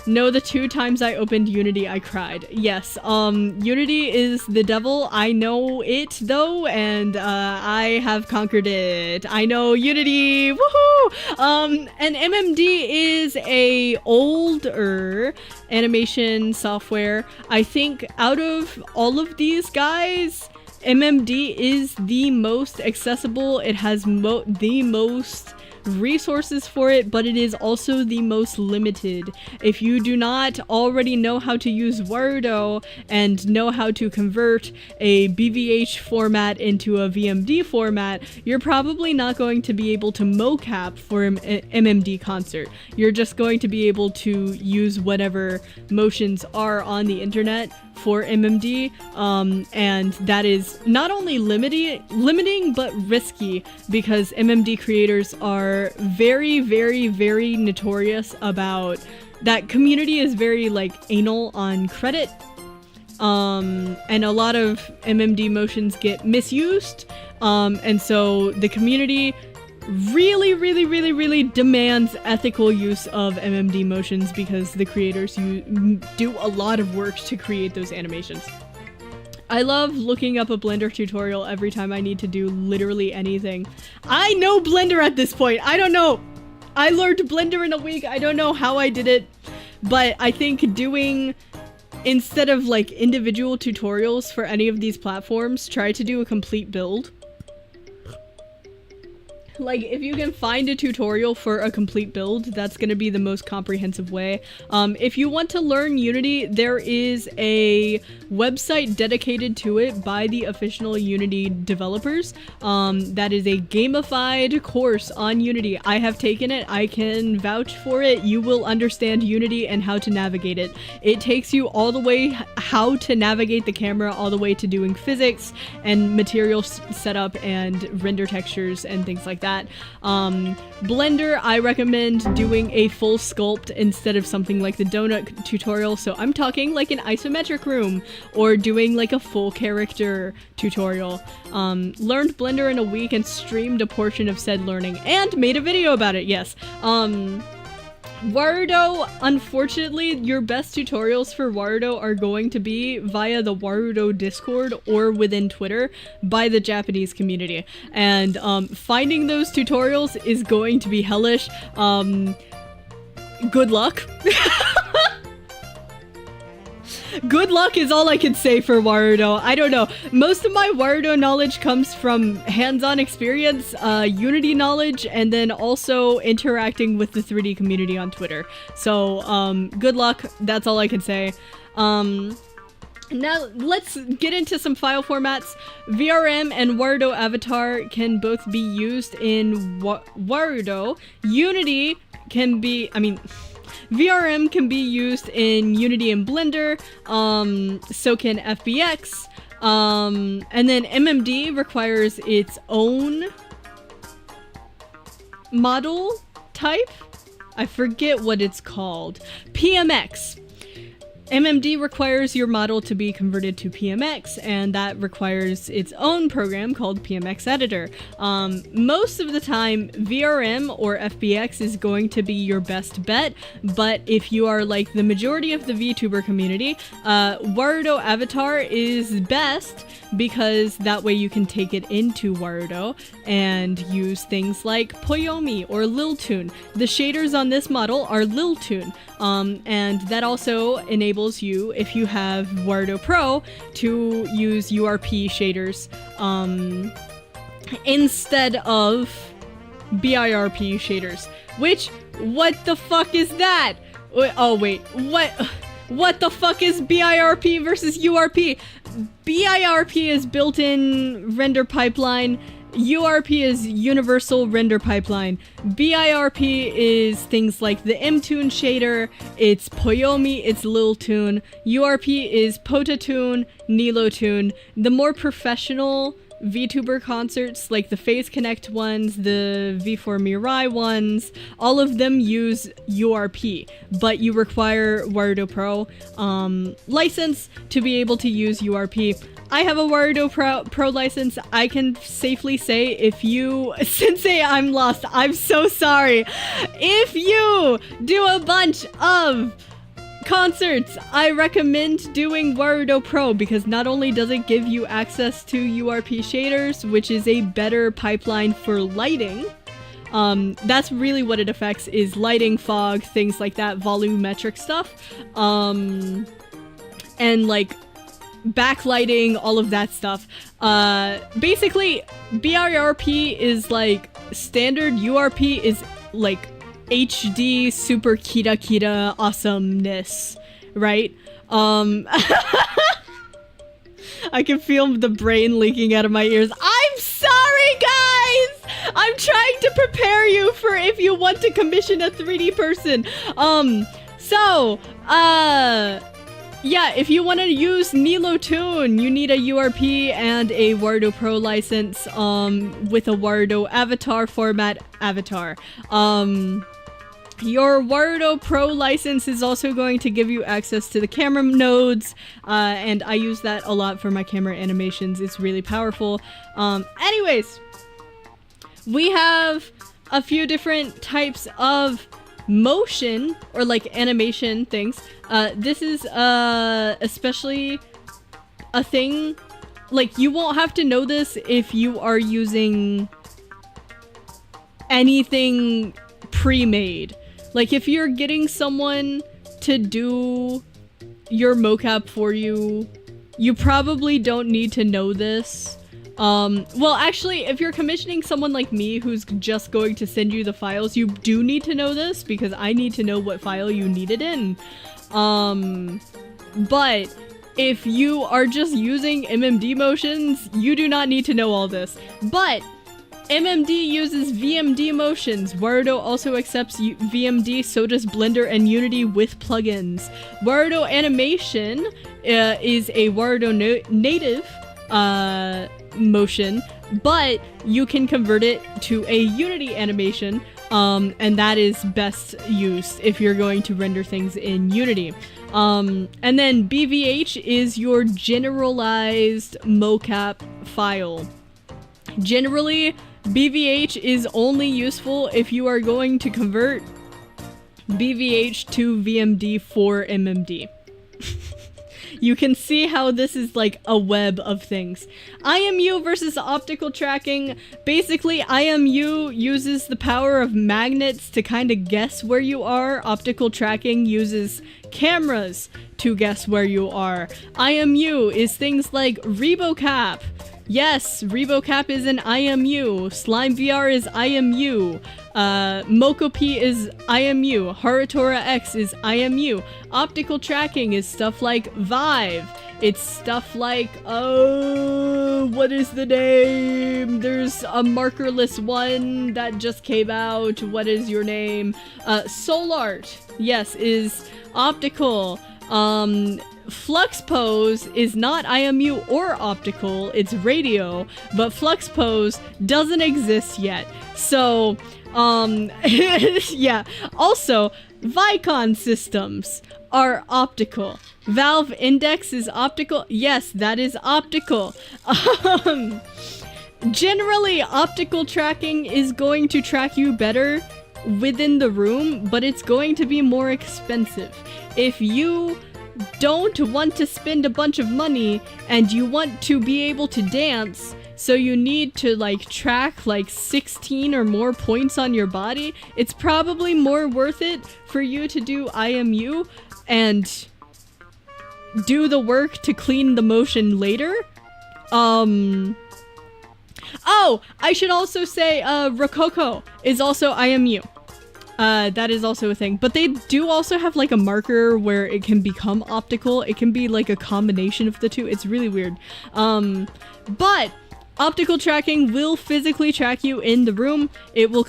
No, the 2 times I opened Unity, I cried. Yes, Unity is the devil. I know it, though, and, I have conquered it. I know Unity! Woohoo! And MMD is a older animation software. I think out of all of these guys, MMD is the most accessible. It has the most resources for it, but it is also the most limited. If you do not already know how to use Wordo and know how to convert a BVH format into a VMD format, you're probably not going to be able to mocap for an MMD concert. You're just going to be able to use whatever motions are on the internet for MMD, and that is not only limiting but risky, because MMD creators are very, very, very notorious about that. Community is very like anal on credit, and a lot of MMD motions get misused, and so the community really demands ethical use of MMD motions, because the creators do a lot of work to create those animations. I love looking up a Blender tutorial every time I need to do literally anything. I know Blender at this point. I don't know. I learned Blender in a week. I don't know how I did it, but I think doing, instead of like individual tutorials for any of these platforms, try to do a complete build. Like, if you can find a tutorial for a complete build, that's gonna be the most comprehensive way. If you want to learn Unity, there is a website dedicated to it by the official Unity developers. That is a gamified course on Unity. I have taken it. I can vouch for it. You will understand Unity and how to navigate it. It takes you all the way how to navigate the camera, all the way to doing physics and material setup and render textures and things like that. Blender, I recommend doing a full sculpt instead of something like the donut tutorial. So I'm talking like an isometric room, or doing like a full character tutorial. Learned Blender in a week and streamed a portion of said learning and made a video about it. Yes. Warudo, unfortunately, your best tutorials for Warudo are going to be via the Warudo Discord or within Twitter by the Japanese community. And finding those tutorials is going to be hellish. Good luck. Good luck is all I can say for Warudo. I don't know. Most of my Warudo knowledge comes from hands-on experience, Unity knowledge, and then also interacting with the 3D community on Twitter. So, good luck. That's all I can say. Now, let's get into some file formats. VRM and Warudo Avatar can both be used in Warudo. Unity can be, VRM can be used in Unity and Blender, so can FBX, and then MMD requires its own model type. I forget what it's called. PMX. MMD requires your model to be converted to PMX, and that requires its own program called PMX Editor. Most of the time, VRM or FBX is going to be your best bet, but if you are like the majority of the VTuber community, Warudo Avatar is best, because that way you can take it into Warudo and use things like Poyomi or Liltoon. The shaders on this model are Liltoon. And that also enables you, if you have Warudo Pro, to use URP shaders instead of BIRP shaders. Which, what the fuck is that? Oh wait, what the fuck is BIRP versus URP? BIRP is built-in render pipeline. URP is Universal Render Pipeline. BIRP is things like the Mtoon shader, it's Poyomi, it's Liltoon. URP is Potatoon, Nilotoon. The more professional VTuber concerts, like the Phase Connect ones, the V4 Mirai ones, all of them use URP, but you require Warudo Pro license to be able to use URP. I have a Warudo Pro license. I can safely say, if you... Sensei, I'm lost. I'm so sorry. If you do a bunch of concerts, I recommend doing Warudo Pro because not only does it give you access to URP shaders, which is a better pipeline for lighting. That's really what it affects, is lighting, fog, things like that, volumetric stuff. And like backlighting, all of that stuff. Basically, BRRP is like standard, URP is like HD super kita awesomeness, right? I can feel the brain leaking out of my ears. I'm sorry, guys! I'm trying to prepare you for if you want to commission a 3D person. Yeah, if you want to use Nilo Toon, you need a URP and a Warudo Pro license, with a Warudo avatar format avatar. Your Warudo Pro license is also going to give you access to the camera nodes, and I use that a lot for my camera animations. It's really powerful. Anyways, we have a few different types of motion, or like animation things. This is especially a thing, like you won't have to know this if you are using anything pre-made. Like if you're getting someone to do your mocap for you, you probably don't need to know this. Well, actually, if you're commissioning someone like me who's just going to send you the files, you do need to know this because I need to know what file you need it in. But if you are just using MMD motions, you do not need to know all this. But MMD uses VMD motions. Warudo also accepts VMD, so does Blender and Unity with plugins. Warudo Animation is a Warudo native motion, but you can convert it to a Unity animation, and that is best used if you're going to render things in Unity. And then BVH is your generalized mocap file. Generally, BVH is only useful if you are going to convert BVH to VMD for MMD. You can see how this is like a web of things. IMU versus optical tracking. Basically, IMU uses the power of magnets to kind of guess where you are. Optical tracking uses cameras to guess where you are. IMU is things like ReboCap. Yes, ReboCap is an IMU. Slime VR is IMU. Mokopi is IMU. Haratora X is IMU. Optical tracking is stuff like Vive. It's stuff like, oh, what is the name? There's a markerless one that just came out. What is your name? Solart, yes, is optical. Flux Pose is not IMU or optical, it's radio, but Flux Pose doesn't exist yet. So, yeah. Also, Vicon systems are optical. Valve Index is optical. Yes, that is optical. Generally, optical tracking is going to track you better within the room, but it's going to be more expensive. If you don't want to spend a bunch of money and you want to be able to dance, so you need to like track like 16 or more points on your body, it's probably more worth it for you to do IMU and do the work to clean the motion later. Oh, I should also say Rococo is also IMU. That is also a thing, but they do also have like a marker where it can become optical. It can be like a combination of the two. It's really weird. But optical tracking will physically track you in the room. It will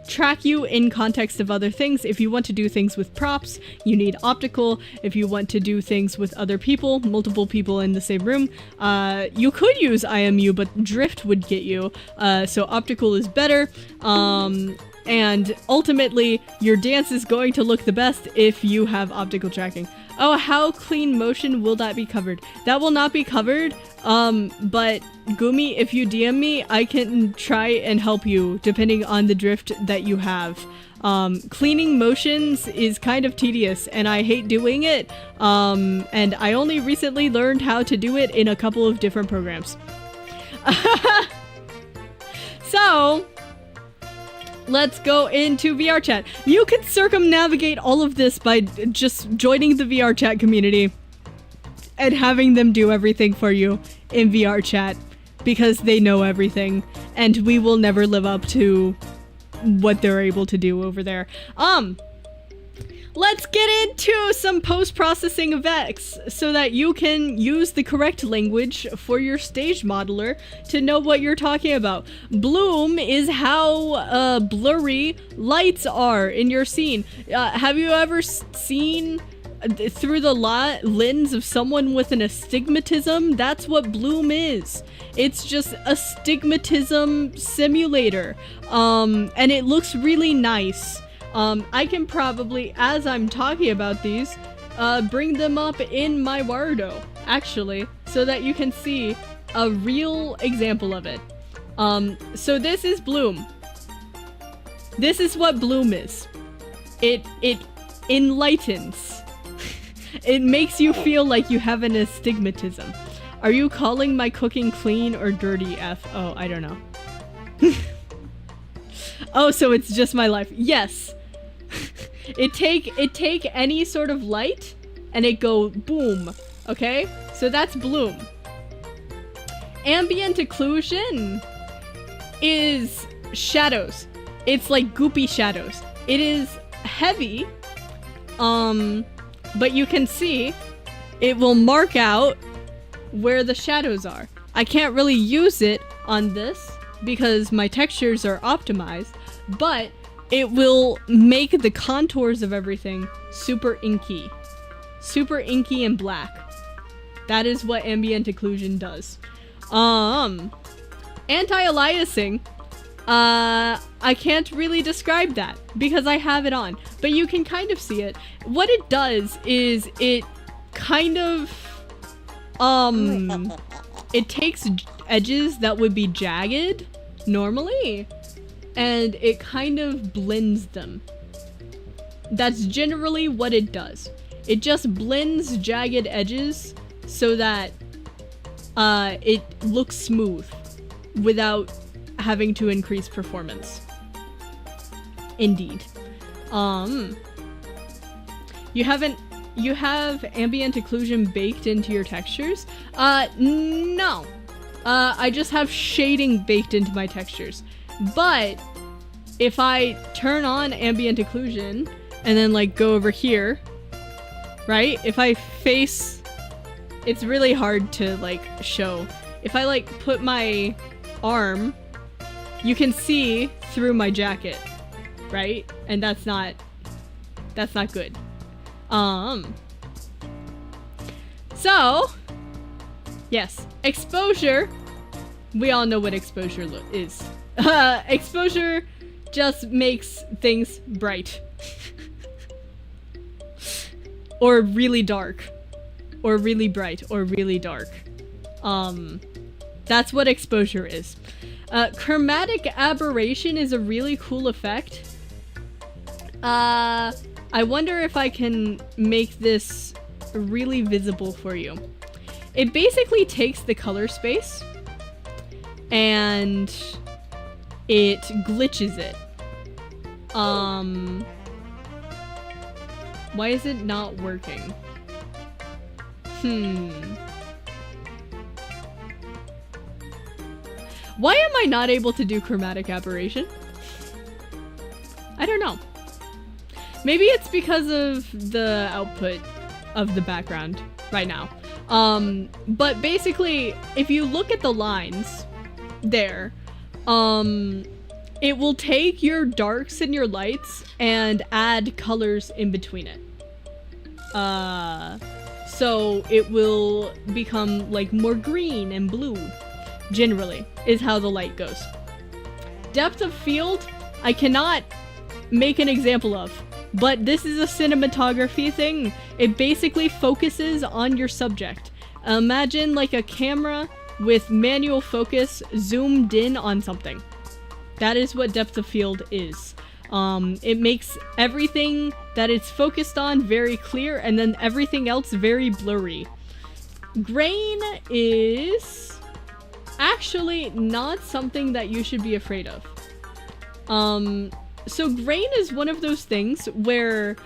track you in context of other things. If you want to do things with props, you need optical. If you want to do things with other people, multiple people in the same room, you could use IMU, but drift would get you. So optical is better. And ultimately, your dance is going to look the best if you have optical tracking. Oh, how clean motion will that be covered? That will not be covered, but Gumi, if you DM me, I can try and help you, depending on the drift that you have. Cleaning motions is kind of tedious and I hate doing it. And I only recently learned how to do it in a couple of different programs. So, let's go into VR chat. You can circumnavigate all of this by just joining the VR chat community and having them do everything for you in VR chat because they know everything and we will never live up to what they're able to do over there. Let's get into some post-processing effects so that you can use the correct language for your stage modeler to know what you're talking about. Bloom is how blurry lights are in your scene. Have you ever seen through the lens of someone with an astigmatism? That's what bloom is. It's just a astigmatism simulator. And it looks really nice. I can probably, as I'm talking about these, bring them up in my Wardo, actually, so that you can see a real example of it. So this is bloom. This is what bloom is. It enlightens. It makes you feel like you have an astigmatism. Are you calling my cooking clean or dirty, F? Oh, I don't know. Oh, so it's just my life. Yes. It take any sort of light and it go boom. Okay? So that's bloom. Ambient occlusion is shadows. It's like goopy shadows. It is heavy. But you can see it will mark out where the shadows are. I can't really use it on this because my textures are optimized, but it will make the contours of everything super inky and black. That is what ambient occlusion does. Anti-aliasing, I can't really describe that because I have it on, but you can kind of see it. What it does is it kind of, it takes edges that would be jagged normally, and it kind of blends them. That's generally what it does. It just blends jagged edges so that it looks smooth without having to increase performance. Indeed. You have ambient occlusion baked into your textures? No. I just have shading baked into my textures. But if I turn on ambient occlusion and then like go over here, right? If I face, it's really hard to like show. If I like put my arm, you can see through my jacket, right? And that's not good. So, yes, exposure. We all know what exposure is. Exposure just makes things bright. Or really dark. Or really bright. Or really dark. That's what exposure is. Chromatic aberration is a really cool effect. I wonder if I can make this really visible for you. It basically takes the color space and it glitches it. Why is it not working? Why am I not able to do chromatic aberration? I don't know. Maybe it's because of the output of the background right now. But basically, if you look at the lines there, it will take your darks and your lights and add colors in between it. So it will become like more green and blue, generally, is how the light goes. Depth of field, I cannot make an example of, but this is a cinematography thing. It basically focuses on your subject. Imagine like a camera with manual focus zoomed in on something. That is what depth of field is. It makes everything that it's focused on very clear, and then everything else very blurry. Grain is actually not something that you should be afraid of. So grain is one of those things where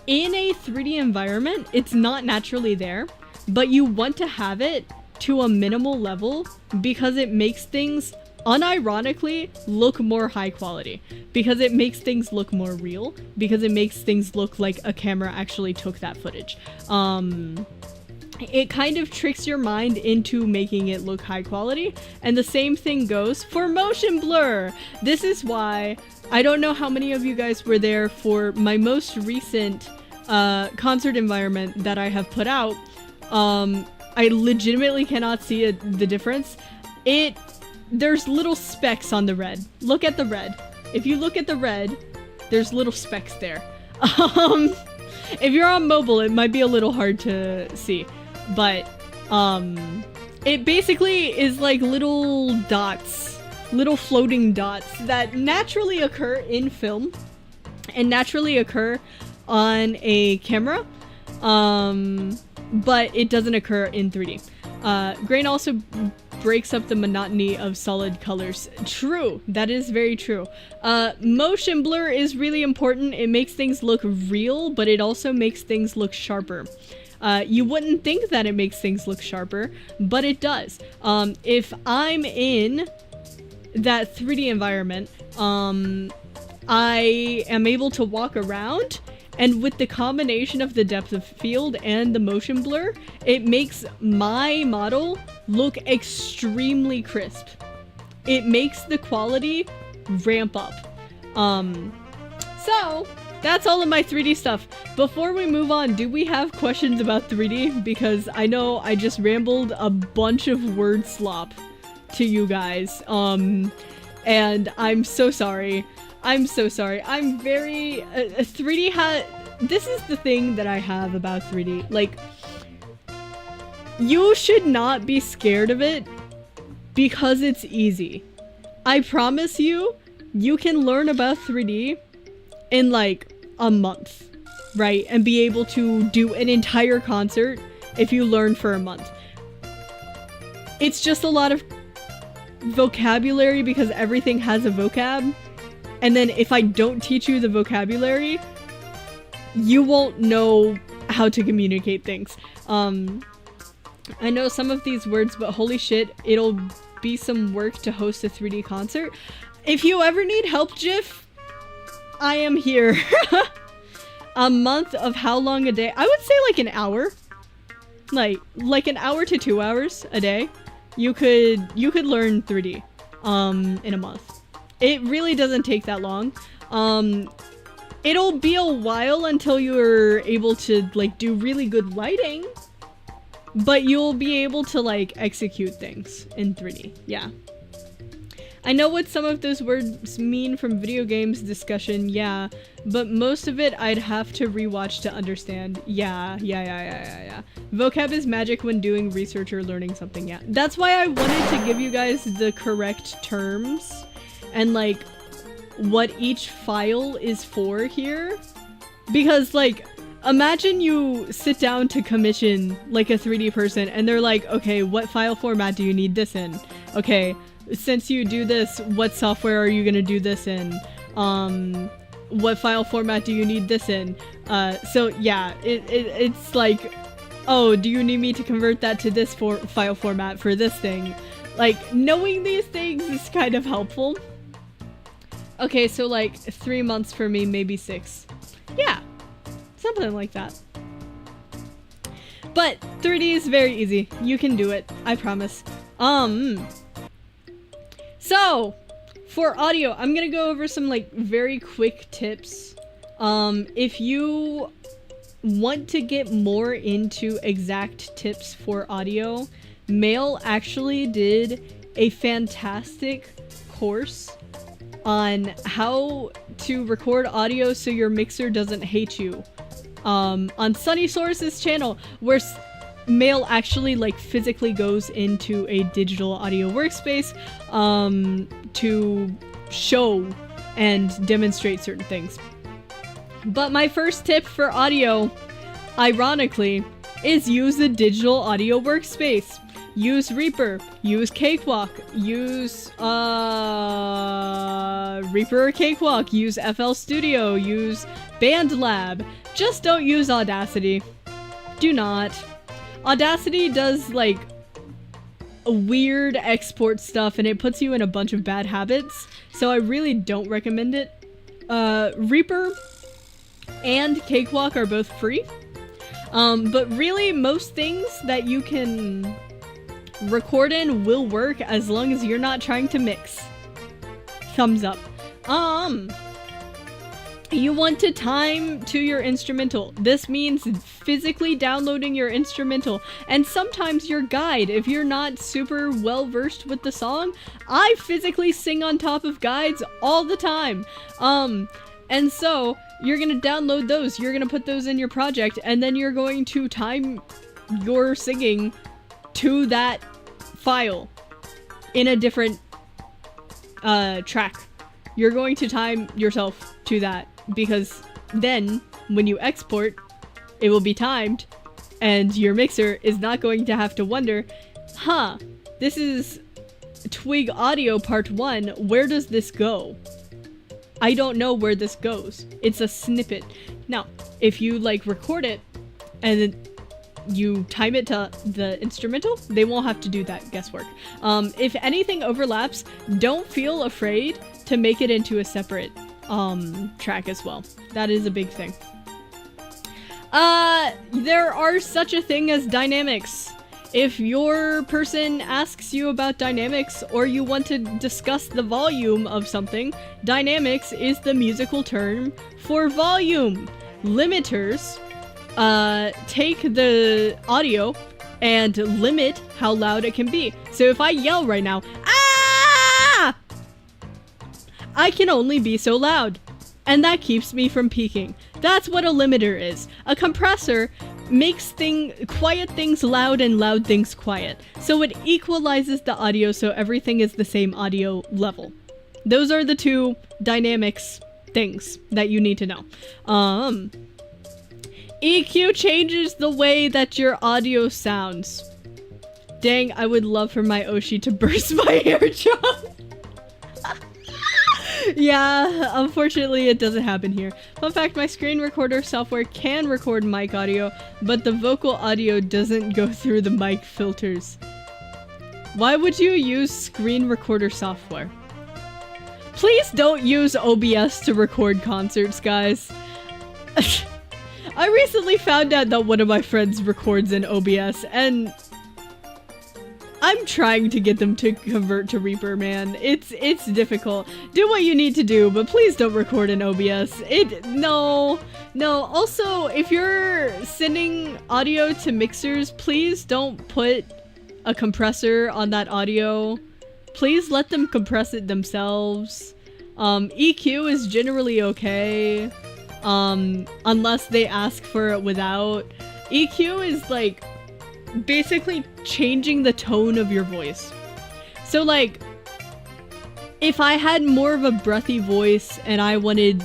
in a 3D environment, it's not naturally there, but you want to have it to a minimal level because it makes things unironically look more high quality, because it makes things look more real, because it makes things look like a camera actually took that footage. It kind of tricks your mind into making it look high quality, and the same thing goes for motion blur. This is why I don't know how many of you guys were there for my most recent concert environment that I have put out. I legitimately cannot see the difference. There's little specks on the red. Look at the red. If you look at the red, there's little specks there. If you're on mobile, it might be a little hard to see, but it basically is like little dots, little floating dots that naturally occur in film and naturally occur on a camera, but it doesn't occur in 3D. Grain also breaks up the monotony of solid colors. True, that is very true. Motion blur is really important. It makes things look real, but it also makes things look sharper. You wouldn't think that it makes things look sharper, but it does. If I'm in that 3D environment, I am able to walk around, and with the combination of the depth of field and the motion blur, it makes my model look extremely crisp. It makes the quality ramp up. So that's all of my 3D stuff. Before we move on, do we have questions about 3D? Because I know I just rambled a bunch of word slop to you guys. And I'm so sorry. I'm so sorry. I'm very... 3D this is the thing that I have about 3D. Like, you should not be scared of it because it's easy. I promise you, you can learn about 3D in like a month, right? And be able to do an entire concert if you learn for a month. It's just a lot of vocabulary because everything has a vocab. And then if I don't teach you the vocabulary, you won't know how to communicate things. I know some of these words, but holy shit, it'll be some work to host a 3D concert. If you ever need help, Jiff, I am here. A month of how long a day? I would say like an hour. Like an hour to 2 hours a day. You could learn 3D in a month. It really doesn't take that long. It'll be a while until you're able to like do really good lighting, but you'll be able to like execute things in 3D. Yeah. I know what some of those words mean from video games discussion, yeah, but most of it I'd have to rewatch to understand. Yeah. Vocab is magic when doing research or learning something, yeah. That's why I wanted to give you guys the correct terms and like what each file is for here. Because like, imagine you sit down to commission like a 3D person and they're like, okay, what file format do you need this in? Okay, since you do this, what software are you gonna do this in? What file format do you need this in? So yeah, it's like, oh, do you need me to convert that to this file format for this thing? Like, knowing these things is kind of helpful. Okay, so like 3 months for me, maybe 6. Yeah, something like that. But 3D is very easy. You can do it, I promise. So, for audio, I'm gonna go over some like very quick tips. If you want to get more into exact tips for audio, Mail actually did a fantastic course on how to record audio so your mixer doesn't hate you. On Sunny Source's channel, where Mail actually like physically goes into a digital audio workspace to show and demonstrate certain things. But my first tip for audio, ironically, is use a digital audio workspace. Use Reaper, use Cakewalk, use Reaper or Cakewalk, use FL Studio, use BandLab. Just don't use Audacity. Do not. Audacity does like weird export stuff and it puts you in a bunch of bad habits, so I really don't recommend it. Reaper and Cakewalk are both free, but really most things that you can record in will work as long as you're not trying to mix. Thumbs up. You want to time to your instrumental. This means physically downloading your instrumental and sometimes your guide. If you're not super well versed with the song, I physically sing on top of guides all the time. And so you're gonna download those, you're gonna put those in your project, and then you're going to time your singing to that file in a different track. You're going to time yourself to that, because then when you export, it will be timed and your mixer is not going to have to wonder, huh, this is Twig audio part 1, where does this go? I don't know where this goes. It's a snippet. Now, if you like record it and then you time it to the instrumental, they won't have to do that guesswork. If anything overlaps, don't feel afraid to make it into a separate track as well. That is a big thing. There are such a thing as dynamics. If your person asks you about dynamics or you want to discuss the volume of something, dynamics is the musical term for volume. Limiters take the audio and limit how loud it can be. So if I yell right now, ah! I can only be so loud, and that keeps me from peaking. That's what a limiter is. A compressor makes quiet things loud and loud things quiet. So it equalizes the audio so everything is the same audio level. Those are the two dynamics things that you need to know. EQ changes the way that your audio sounds. Dang, I would love for my Oshi to burst my eardrum. Yeah, unfortunately it doesn't happen here. Fun fact, my screen recorder software can record mic audio, but the vocal audio doesn't go through the mic filters. Why would you use screen recorder software? Please don't use OBS to record concerts, guys. I recently found out that one of my friends records in OBS, and I'm trying to get them to convert to Reaper, man. It's difficult. Do what you need to do, but please don't record in OBS. No. Also, if you're sending audio to mixers, please don't put a compressor on that audio. Please let them compress it themselves. EQ is generally okay, unless they ask for it without. EQ is like basically changing the tone of your voice. So like, if I had more of a breathy voice and I wanted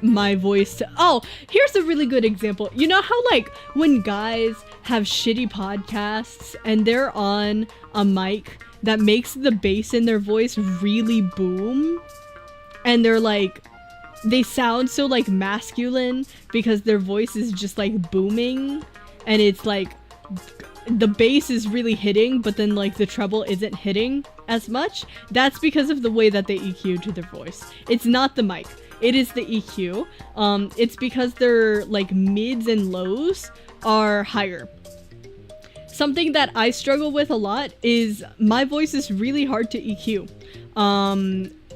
my voice to— oh, here's a really good example. You know how like when guys have shitty podcasts and they're on a mic that makes the bass in their voice really boom, and they're like, they sound so like masculine because their voice is just like booming, and it's like the bass is really hitting, but then like the treble isn't hitting as much? That's because of the way that they EQ to their voice. It's not the mic, it is the EQ. It's because their like mids and lows are higher. Something that I struggle with a lot is my voice is really hard to EQ.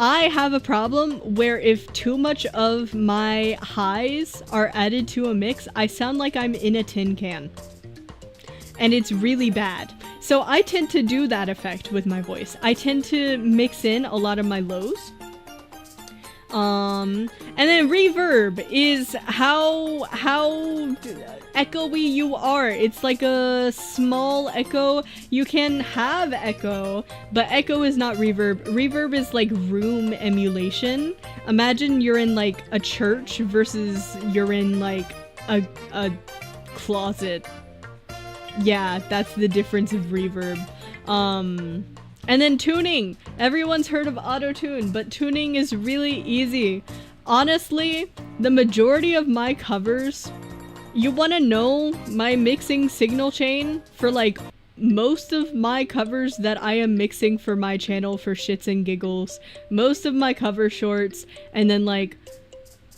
I have a problem where if too much of my highs are added to a mix, I sound like I'm in a tin can. And it's really bad. So I tend to do that effect with my voice. I tend to mix in a lot of my lows. And then reverb is how echoey you are. It's like a small echo. You can have echo, but echo is not reverb. Reverb is like room emulation. Imagine you're in like a church versus you're in like a closet. Yeah, that's the difference of reverb. And then tuning. Everyone's heard of auto-tune, but tuning is really easy. Honestly, the majority of my covers, you want to know my mixing signal chain for like most of my covers that I am mixing for my channel for shits and giggles, most of my cover shorts, and then like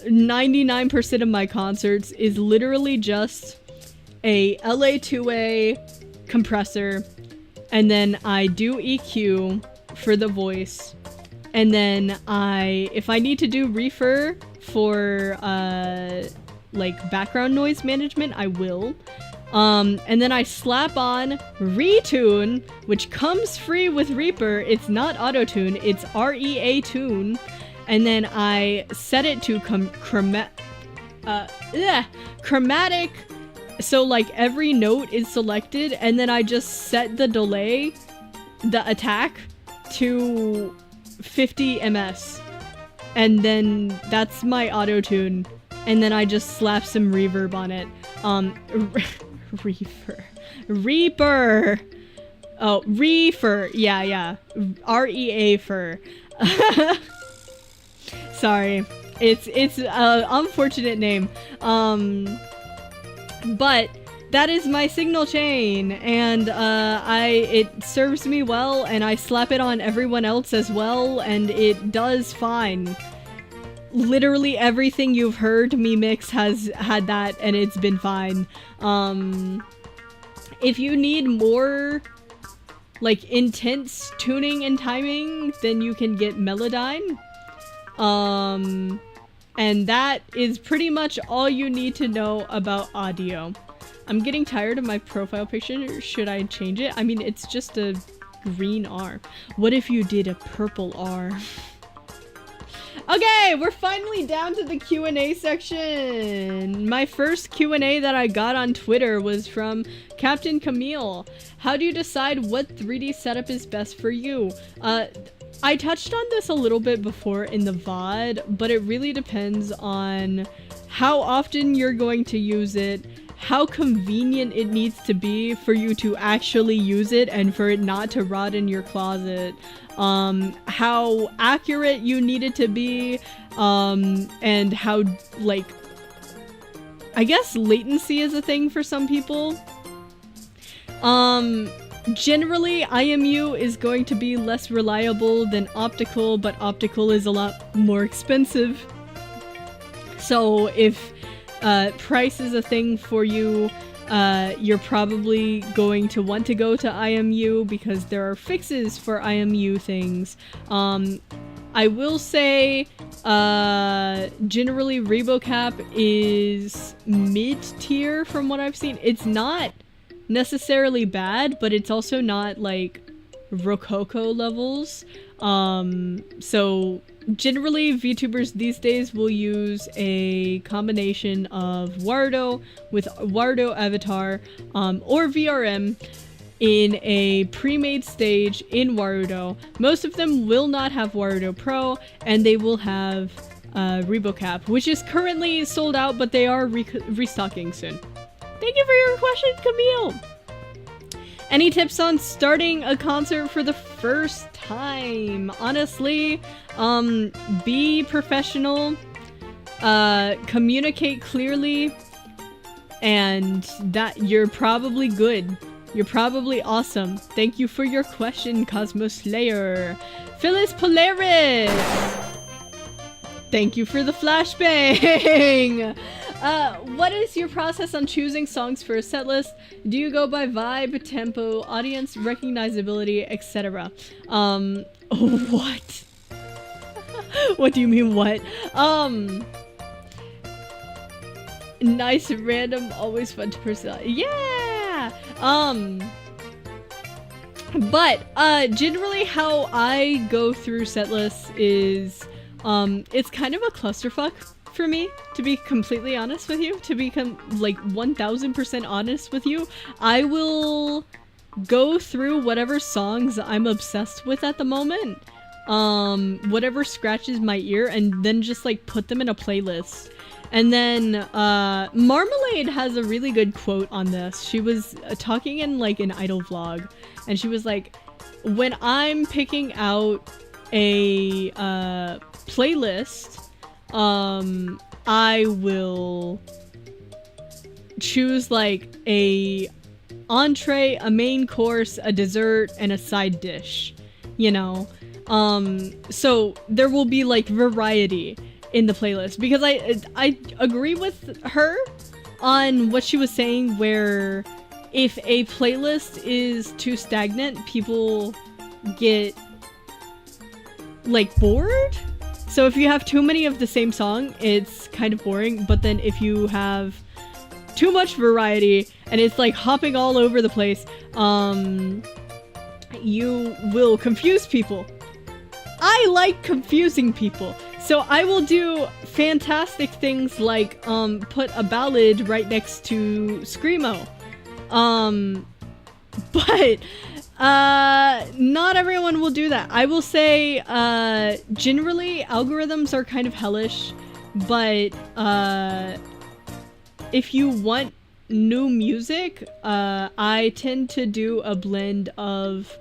99% of my concerts is literally just a LA2A compressor, and then I do EQ for the voice, and then if I need to do refer for like background noise management, I will. And then I slap on retune, which comes free with Reaper. It's not auto-tune, it's REA tune, and then I set it to chromatic. So like every note is selected, and then I just set the delay, the attack, to 50 ms. And then that's my auto-tune. And then I just slap some reverb on it. Reaper. Oh, reefer. Yeah. REA fur. Sorry. It's an unfortunate name. But that is my signal chain, and it serves me well, and I slap it on everyone else as well, and it does fine. Literally everything you've heard me mix has had that, and it's been fine. If you need more like intense tuning and timing, then you can get Melodyne. And that is pretty much all you need to know about audio. I'm getting tired of my profile picture. Should I change it? I mean, it's just a green R. What if you did a purple R? Okay, we're finally down to the Q&A section. My first Q&A that I got on Twitter was from Captain Camille. How do you decide what 3D setup is best for you? I touched on this a little bit before in the VOD, but it really depends on how often you're going to use it, how convenient it needs to be for you to actually use it and for it not to rot in your closet, how accurate you need it to be, and how, like, I guess latency is a thing for some people. Generally, IMU is going to be less reliable than optical, but optical is a lot more expensive. So if price is a thing for you, you're probably going to want to go to IMU because there are fixes for IMU things. I will say, generally ReboCap is mid-tier from what I've seen. It's not necessarily bad, but it's also not like Rococo levels. So generally VTubers these days will use a combination of Wardo with Wardo Avatar, or VRM in a pre-made stage in Warudo. Most of them will not have Warudo Pro, and they will have ReboCap, which is currently sold out, but they are restocking soon. Thank you for your question, Camille! Any tips on starting a concert for the first time? Honestly, be professional, communicate clearly, and that you're probably good. You're probably awesome. Thank you for your question, Cosmo Slayer. Phyllis Polaris! Thank you for the flashbang! What is your process on choosing songs for a setlist? Do you go by vibe, tempo, audience, recognizability, etc.? What? What do you mean, what? Nice, random, always fun to pursue. Yeah! But, generally how I go through setlists is, It's kind of a clusterfuck for me, to be completely honest with you. To become like 1000% honest with you, I will go through whatever songs I'm obsessed with at the moment, whatever scratches my ear, and then just like put them in a playlist. And then Marmalade has a really good quote on this. She was talking in like an idol vlog, and she was like, when I'm picking out a playlist, I will choose like a entree, a main course, a dessert, and a side dish, you know? So there will be like variety in the playlist, because I agree with her on what she was saying, where if a playlist is too stagnant, people get like bored. So if you have too many of the same song, it's kind of boring. But then if you have too much variety and it's like hopping all over the place, you will confuse people. I like confusing people. So I will do fantastic things like put a ballad right next to Screamo. But not everyone will do that. I will say generally algorithms are kind of hellish, but if you want new music, I tend to do a blend of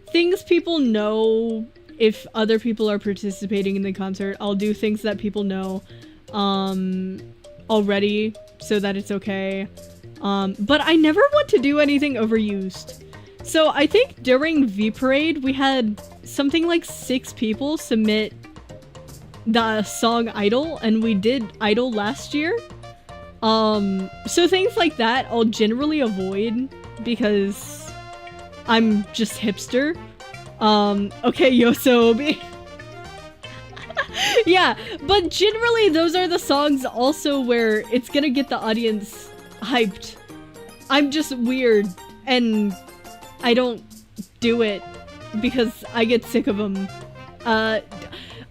things people know. If other people are participating in the concert, I'll do things that people know already, so that it's okay. But I never want to do anything overused. So I think during V-Parade, we had something like 6 people submit the song Idol, and we did Idol last year. So things like that I'll generally avoid because I'm just hipster. Okay, Yosobi. Yeah, but generally those are the songs also where it's gonna get the audience hyped. I'm just weird, and I don't do it because I get sick of them.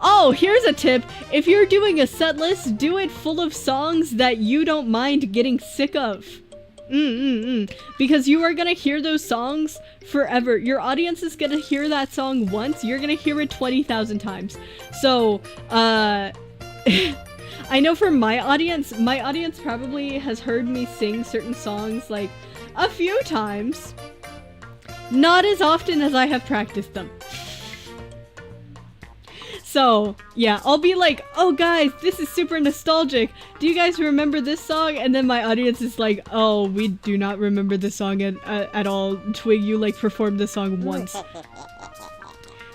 Oh, here's a tip. If you're doing a set list, do it full of songs that you don't mind getting sick of. Because you are gonna hear those songs forever. Your audience is gonna hear that song once, you're gonna hear it 20,000 times. So, I know for my audience probably has heard me sing certain songs like a few times. Not as often as I have practiced them. So, yeah, I'll be like, oh guys, this is super nostalgic. Do you guys remember this song? And then my audience is like, oh, we do not remember this song at all. Twig, you like performed this song once.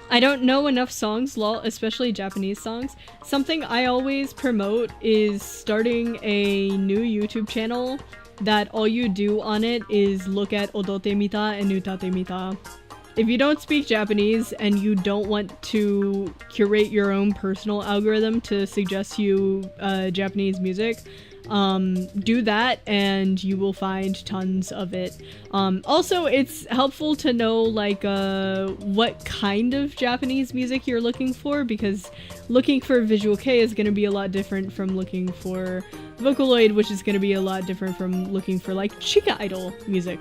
I don't know enough songs, lol, especially Japanese songs. Something I always promote is starting a new YouTube channel that all you do on it is look at odote mita and utate mita. If you don't speak Japanese and you don't want to curate your own personal algorithm to suggest you Japanese music, do that and you will find tons of it. Also, it's helpful to know like what kind of Japanese music you're looking for, because looking for Visual Kei is going to be a lot different from looking for Vocaloid, which is going to be a lot different from looking for like Chica Idol music.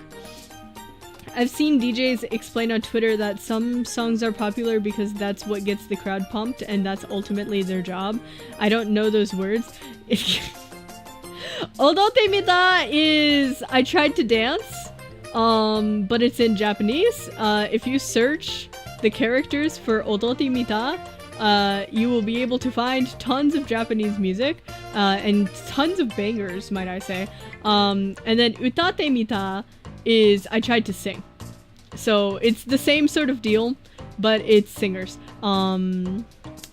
I've seen DJs explain on Twitter that some songs are popular because that's what gets the crowd pumped, and that's ultimately their job. I don't know those words. Odote mita is I tried to dance, but it's in Japanese. If you search the characters for odote mita, you will be able to find tons of Japanese music, and tons of bangers, might I say. And then utate mita is I tried to sing. So it's the same sort of deal, but it's singers. And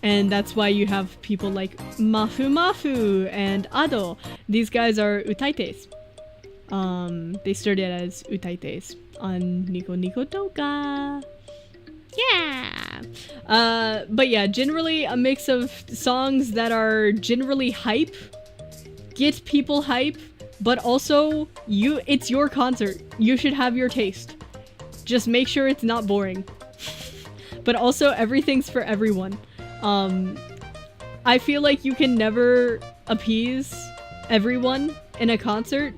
that's why you have people like Mafu Mafu and Ado. These guys are utaites. They started as utaites on Nico Nico Toka. Yeah! But yeah, generally a mix of songs that are generally hype, get people hype, but also it's your concert. You should have your taste. Just make sure it's not boring. But also everything's for everyone. I feel like you can never appease everyone in a concert,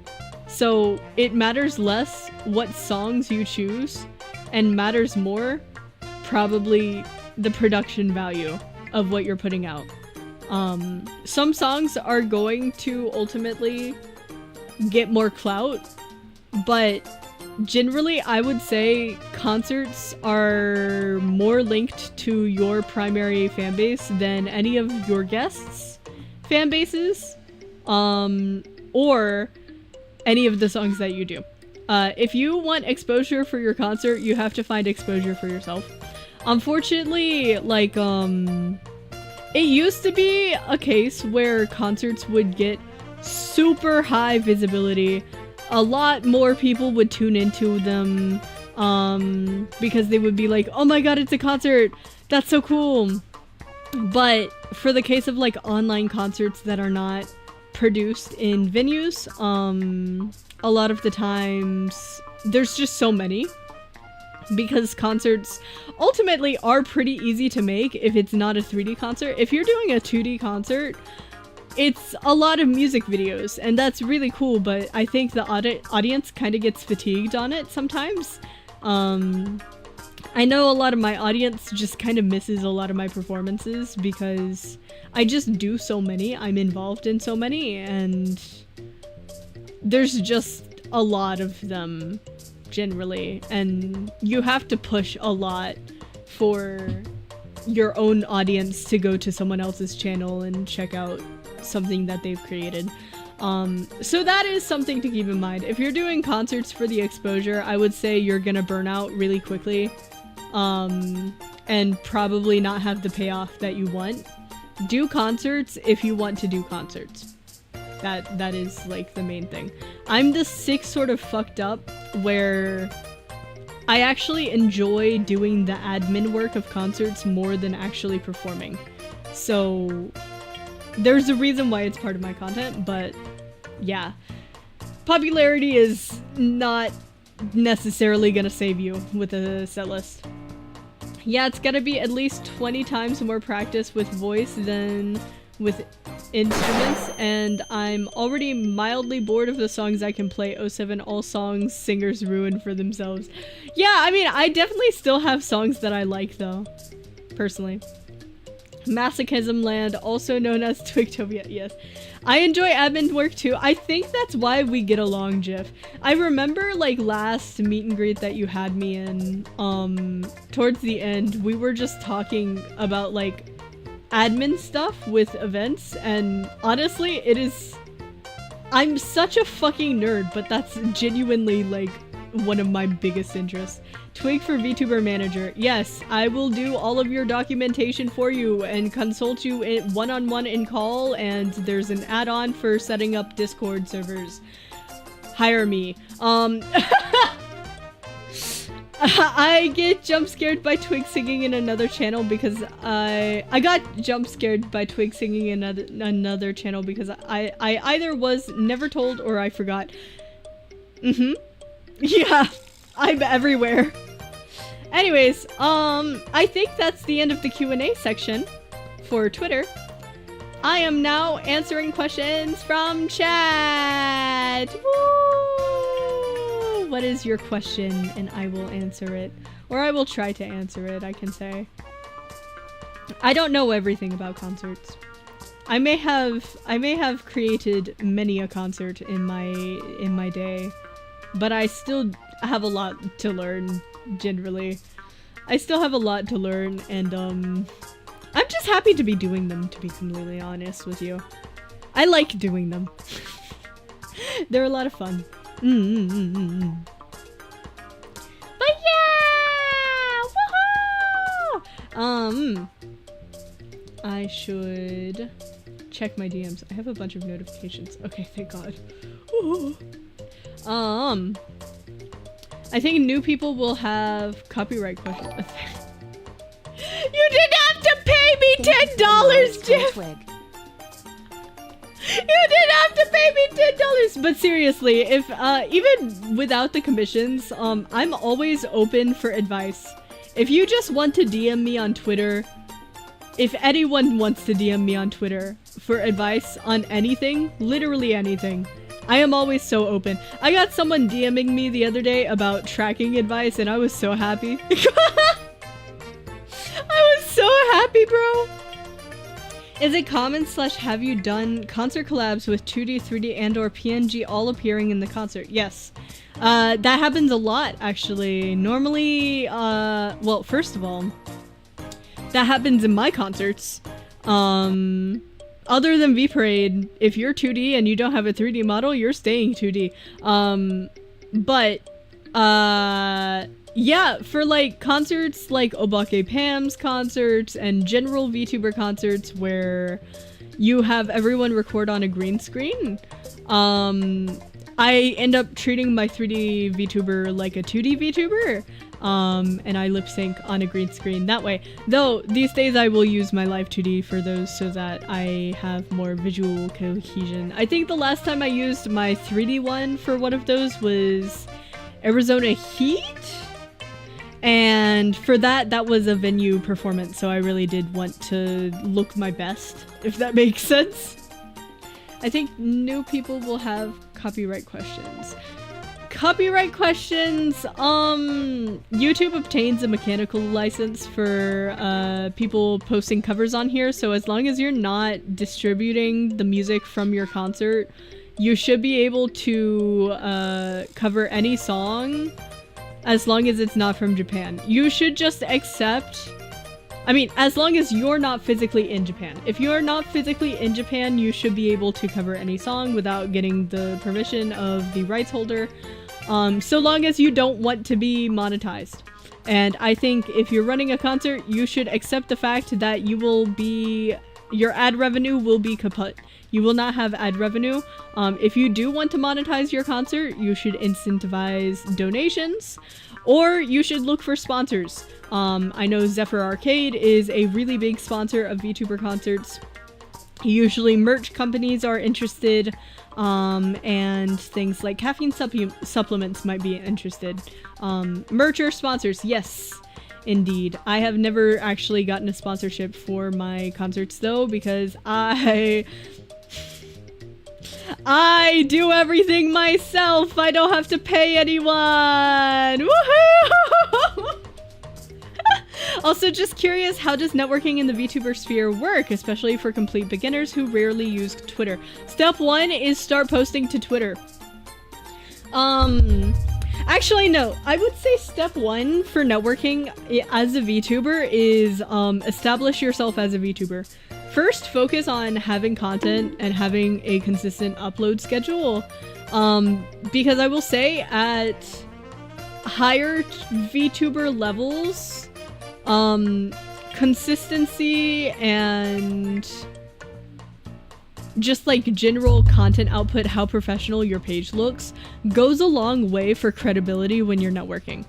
so it matters less what songs you choose, and matters more probably the production value of what you're putting out. Some songs are going to ultimately get more clout, but generally I would say concerts are more linked to your primary fan base than any of your guests' fan bases, or any of the songs that you do. If you want exposure for your concert, you have to find exposure for yourself. Unfortunately, like, it used to be a case where concerts would get super high visibility. A lot more people would tune into them, because they would be like, oh my god, it's a concert! That's so cool! But for the case of like online concerts that are not produced in venues, a lot of the times there's just so many, because concerts ultimately are pretty easy to make if it's not a 3D concert. If you're doing a 2D concert, it's a lot of music videos, and that's really cool, but I think the audience kind of gets fatigued on it sometimes. I know a lot of my audience just kind of misses a lot of my performances because I just do so many, I'm involved in so many, and there's just a lot of them generally, and you have to push a lot for your own audience to go to someone else's channel and check out something that they've created. So that is something to keep in mind. If you're doing concerts for the exposure, I would say you're gonna burn out really quickly, and probably not have the payoff that you want. Do concerts if you want to do concerts. That is like the main thing. I'm the sick sort of fucked up where I actually enjoy doing the admin work of concerts more than actually performing. So there's a reason why it's part of my content, but yeah. Popularity is not necessarily gonna save you with a set list. Yeah, it's gotta be at least 20 times more practice with voice than with instruments, and I'm already mildly bored of the songs I can play. 07 all songs singers ruin for themselves. Yeah, I mean, I definitely still have songs that I like though, personally. Masochism Land, also known as Twigtopia, yes. I enjoy admin work too. I think that's why we get along, Jiff. I remember like last meet and greet that you had me in, towards the end, we were just talking about like admin stuff with events, and honestly, I'm such a fucking nerd, but that's genuinely like one of my biggest interests. Twig for VTuber manager. Yes, I will do all of your documentation for you and consult you one-on-one in call, and there's an add-on for setting up Discord servers. Hire me. I get jump scared by Twig singing in another channel because I got jump scared by Twig singing in another channel because I either was never told or I forgot. Yeah, I'm everywhere. Anyways, I think that's the end of the Q&A section for Twitter. I am now answering questions from chat. Woo! What is your question? And I will answer it. Or I will try to answer it, I can say. I don't know everything about concerts. I may have created many a concert in my day, but I still have a lot to learn, generally. I still have a lot to learn, and I'm just happy to be doing them, to be completely honest with you. I like doing them. They're a lot of fun. But yeah! Woohoo! I should check my DMs. I have a bunch of notifications. Okay, thank God. Ooh. I think new people will have copyright questions. You didn't have to pay me $10, Jeff! You didn't have to pay me $10! But seriously, if, even without the commissions, I'm always open for advice. If you just want to DM me on Twitter, If anyone wants to DM me on Twitter for advice on anything, literally anything, I am always so open. I got someone DMing me the other day about tracking advice and I was so happy. I was so happy, bro. Is it common / have you done concert collabs with 2D, 3D, and or PNG all appearing in the concert? Yes. That happens a lot, actually. Normally, well, first of all, that happens in my concerts. Other than V-Parade, if you're 2D and you don't have a 3D model, you're staying 2D. Yeah, for like concerts like Obake Pam's concerts and general VTuber concerts where you have everyone record on a green screen, I end up treating my 3D VTuber like a 2D VTuber, and I lip sync on a green screen that way. Though these days I will use my live 2D for those so that I have more visual cohesion. I think the last time I used my 3D one for one of those was Arizona Heat? And for that was a venue performance, so I really did want to look my best, if that makes sense. I think new people will have copyright questions. Copyright questions, YouTube obtains a mechanical license for people posting covers on here, so as long as you're not distributing the music from your concert, you should be able to cover any song as long as it's not from Japan. You should just accept, I mean, as long as you're not physically in Japan. If you're not physically in Japan, you should be able to cover any song without getting the permission of the rights holder, so long as you don't want to be monetized. And I think if you're running a concert, you should accept the fact that you will be, your ad revenue will be kaput. You will not have ad revenue. If you do want to monetize your concert, you should incentivize donations, or you should look for sponsors. I know Zephyr Arcade is a really big sponsor of VTuber concerts. Usually merch companies are interested, and things like caffeine supplements might be interested. Merch or sponsors, yes. Indeed. I have never actually gotten a sponsorship for my concerts though, because I do everything myself. I don't have to pay anyone. Woohoo! Also, just curious, how does networking in the VTuber sphere work, especially for complete beginners who rarely use Twitter? Step 1 is start posting to Twitter. Actually, no. I would say step 1 for networking as a VTuber is establish yourself as a VTuber. First, focus on having content and having a consistent upload schedule. Because I will say at higher VTuber levels, consistency and just like general content output, how professional your page looks, goes a long way for credibility when you're networking.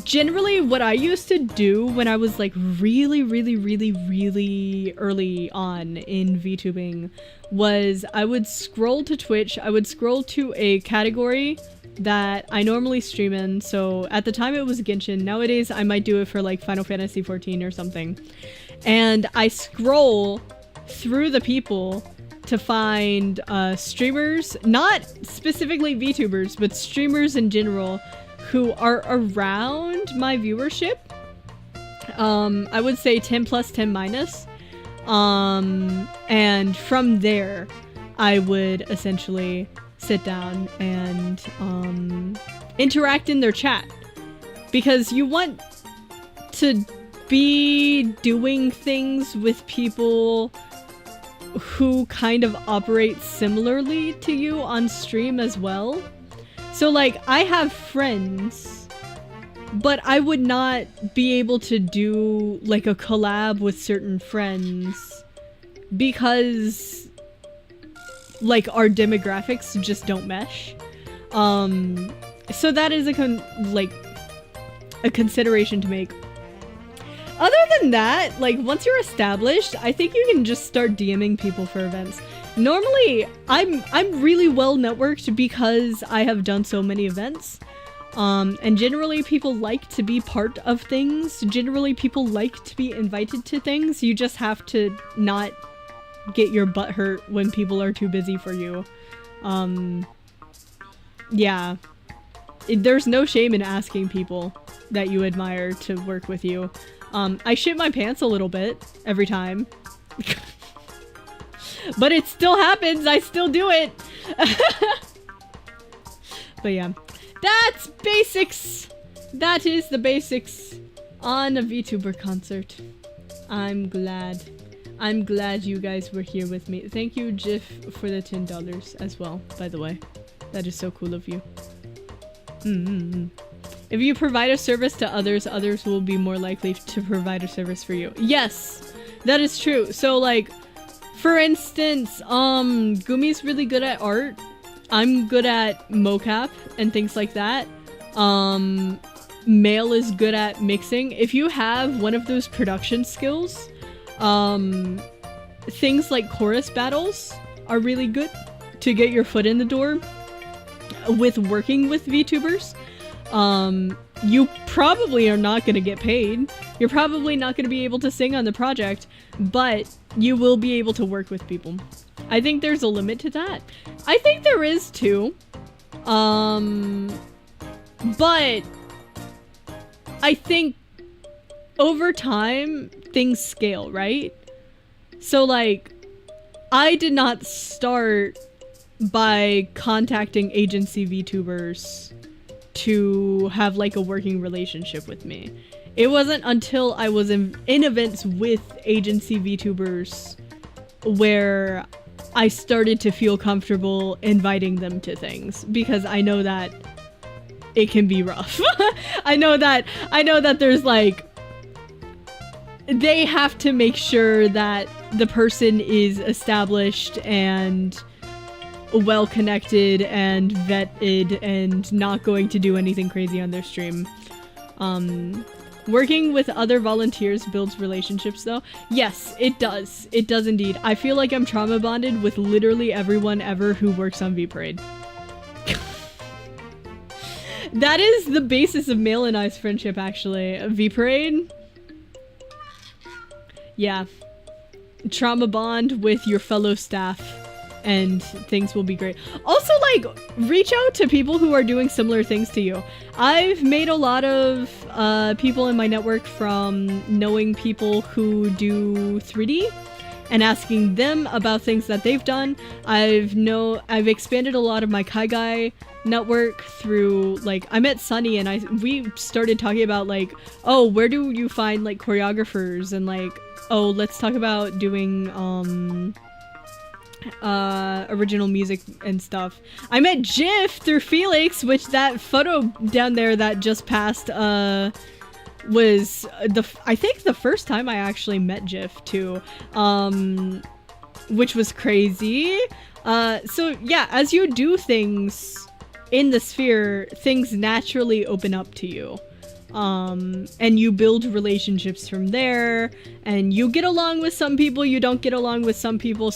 Generally, what I used to do when I was like really early on in VTubing was I would scroll to Twitch, I would scroll to a category that I normally stream in. So at the time it was Genshin. Nowadays I might do it for like Final Fantasy 14 or something. And I scroll through the people to find streamers, not specifically VTubers, but streamers in general who are around my viewership. I would say 10 plus, 10 minus. And from there, I would essentially sit down and interact in their chat. Because you want to be doing things with people who kind of operate similarly to you on stream as well. So like, I have friends, but I would not be able to do like a collab with certain friends because like our demographics just don't mesh. So that is a consideration to make. Other than that, like once you're established, I think you can just start DMing people for events. Normally, I'm really well networked because I have done so many events. And generally people like to be part of things. Generally people like to be invited to things. You just have to not get your butt hurt when people are too busy for you. Yeah. There's no shame in asking people that you admire to work with you. I shit my pants a little bit every time. But it still happens, I still do it! But yeah. That's basics! That is the basics on a VTuber concert. I'm glad. I'm glad you guys were here with me. Thank you, Jiff, for the $10 as well, by the way. That is so cool of you. If you provide a service to others, others will be more likely to provide a service for you. Yes! That is true. So, like, for instance, Gumi's really good at art. I'm good at mocap and things like that. Mail is good at mixing. If you have one of those production skills, things like chorus battles are really good to get your foot in the door with working with VTubers. You probably are not going to get paid. You're probably not going to be able to sing on the project, but you will be able to work with people. I think there's a limit to that. I think there is too. But I think over time things scale, right? So like, I did not start by contacting agency VTubers to have like a working relationship with me. It wasn't until I was in events with agency VTubers where I started to feel comfortable inviting them to things, because I know that it can be rough. I know that there's like, they have to make sure that the person is established and well connected and vetted and not going to do anything crazy on their stream. Working with other volunteers builds relationships though. Yes, it does. It does indeed. I feel like I'm trauma bonded with literally everyone ever who works on V-Parade. That is the basis of Male and I's friendship, actually. V-Parade? Yeah. Trauma bond with your fellow staff and things will be great. Also, like, reach out to people who are doing similar things to you. I've made a lot of people in my network from knowing people who do 3D and asking them about things that they've done. I've expanded a lot of my Kai Guy network through, like, I met Sunny and we started talking about, like, oh, where do you find, like, choreographers, and, like, oh, let's talk about doing, original music and stuff. I met Jiff through Felix, which that photo down there that just passed, was I think the first time I actually met Jiff too, which was crazy. So yeah, as you do things in the sphere, things naturally open up to you. And you build relationships from there, and you get along with some people, you don't get along with some people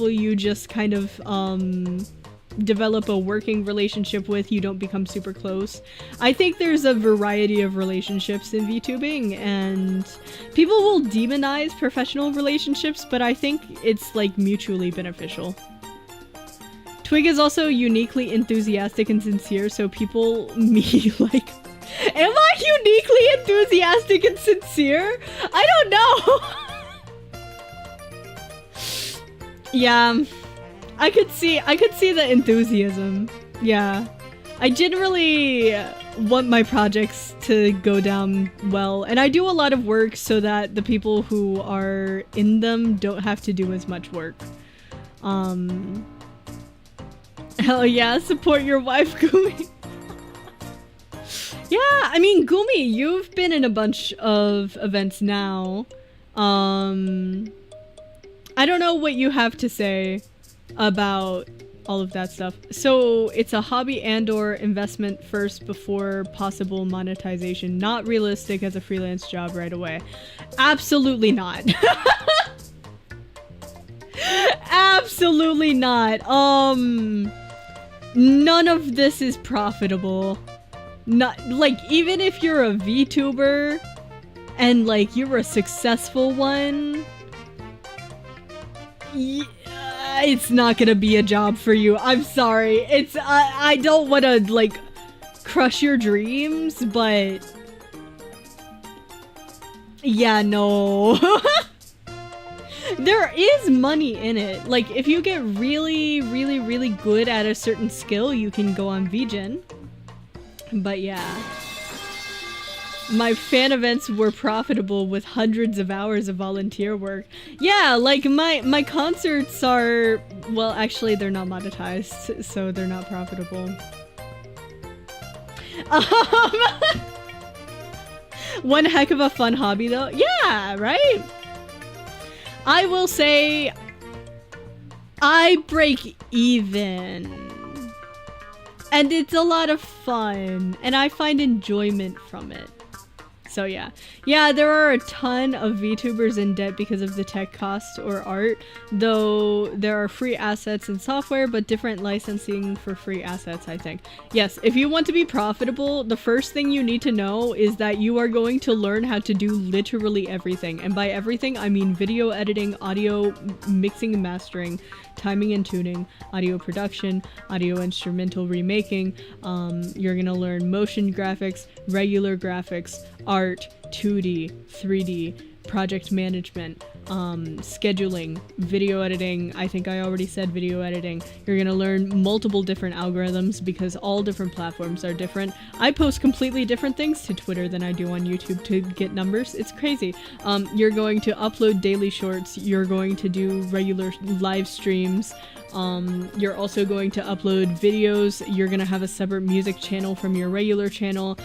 you just kind of, develop a working relationship with, you don't become super close. I think there's a variety of relationships in VTubing, and people will demonize professional relationships, but I think it's, like, mutually beneficial. Twig is also uniquely enthusiastic and sincere, so people meet, like... Am I uniquely enthusiastic and sincere? I don't know. Yeah, I could see the enthusiasm. Yeah, I generally want my projects to go down well, and I do a lot of work so that the people who are in them don't have to do as much work. Hell yeah, support your wife, Gumi. Yeah, I mean, Gumi, you've been in a bunch of events now. I don't know what you have to say about all of that stuff. So it's a hobby and/or investment first before possible monetization. Not realistic as a freelance job right away. Absolutely not. Absolutely not. None of this is profitable. Not, like, even if you're a VTuber and, like, you're a successful one, it's not gonna be a job for you. I'm sorry. It's, I don't want to, like, crush your dreams, but yeah, no. There is money in it. Like, if you get really, really, really good at a certain skill, you can go on VGen. But yeah. My fan events were profitable with hundreds of hours of volunteer work. Yeah, like, my concerts are... Well, actually, they're not monetized, so they're not profitable. One heck of a fun hobby, though. Yeah, right? I will say, I break even, and it's a lot of fun, and I find enjoyment from it. So yeah. Yeah, there are a ton of VTubers in debt because of the tech costs or art, though there are free assets and software, but different licensing for free assets, I think. Yes, if you want to be profitable, the first thing you need to know is that you are going to learn how to do literally everything. And by everything, I mean video editing, audio mixing and mastering, timing and tuning, audio production, audio instrumental remaking. You're gonna learn motion graphics, regular graphics, art, 2D, 3D, project management, scheduling, video editing. I think I already said video editing. You're gonna learn multiple different algorithms because all different platforms are different. I post completely different things to Twitter than I do on YouTube to get numbers. It's crazy. You're going to upload daily shorts. You're going to do regular live streams. You're also going to upload videos. You're gonna have a separate music channel from your regular channel.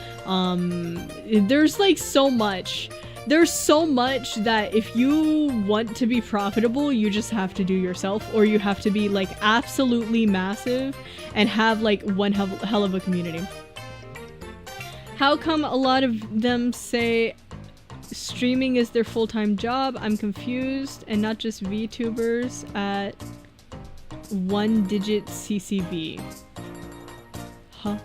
There's like so much. There's so much that if you want to be profitable, you just have to do yourself, or you have to be like absolutely massive and have like one hell of a community. How come a lot of them say streaming is their full-time job? I'm confused, and not just VTubers at 1-digit CCV. Huh?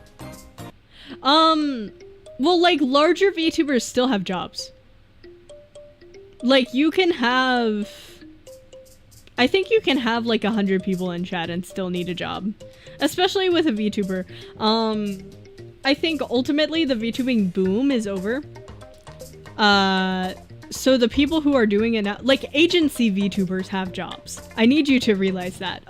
Well, like, larger VTubers still have jobs. Like, you can have... I think you can have, like, 100 people in chat and still need a job. Especially with a VTuber. I think, ultimately, the VTubing boom is over. So the people who are doing it now... Like, agency VTubers have jobs. I need you to realize that.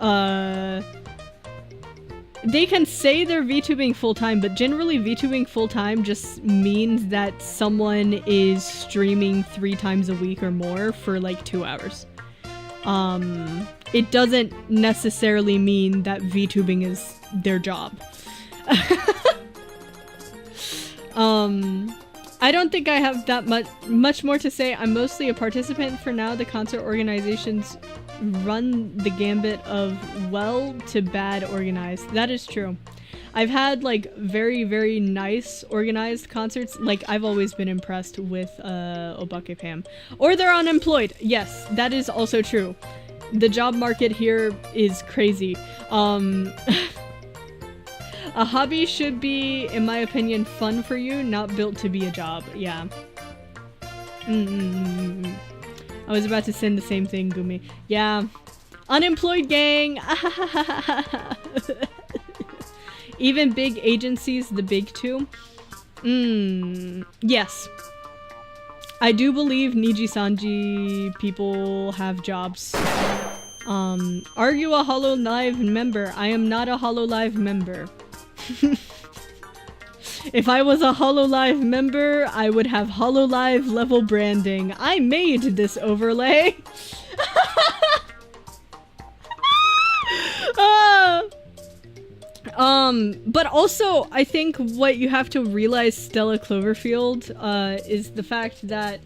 They can say they're VTubing full-time, but generally VTubing full-time just means that someone is streaming 3 times a week or more for like 2 hours. It doesn't necessarily mean that VTubing is their job. I don't think I have that much more to say. I'm mostly a participant for now. The concert organizations run the gambit of well to bad organized. That is true. I've had like very, very nice organized concerts. Like, I've always been impressed with Obake Pam. Or they're unemployed. Yes, that is also true. The job market here is crazy. A hobby should be, in my opinion, fun for you, not built to be a job. Yeah. I was about to send the same thing, Gumi. Yeah. Unemployed gang! Even big agencies, the big two. Yes. I do believe Niji-sanji people have jobs. Are you a HoloLive member? I am not a HoloLive member. If I was a HoloLive member, I would have HoloLive level branding. I made this overlay. But also, I think what you have to realize, Stella Cloverfield, is the fact that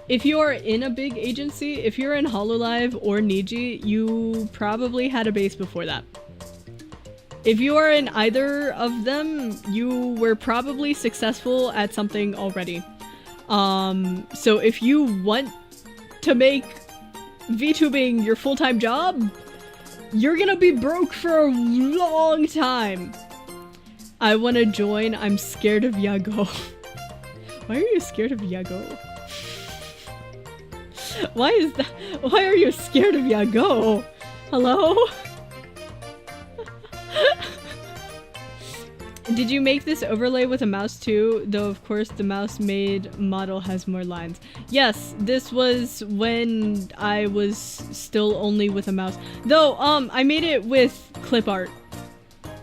if you are in a big agency, if you're in HoloLive or Niji, you probably had a base before that. If you are in either of them, you were probably successful at something already. So if you want to make VTubing your full-time job, you're gonna be broke for a long time. I want to join. I'm scared of Yago. Why are you scared of Yago? Why is that? Why are you scared of Yago? Hello? Did you make this overlay with a mouse too? Though of course the mouse made model has more lines. Yes, this was when I was still only with a mouse. Though, I made it with clip art.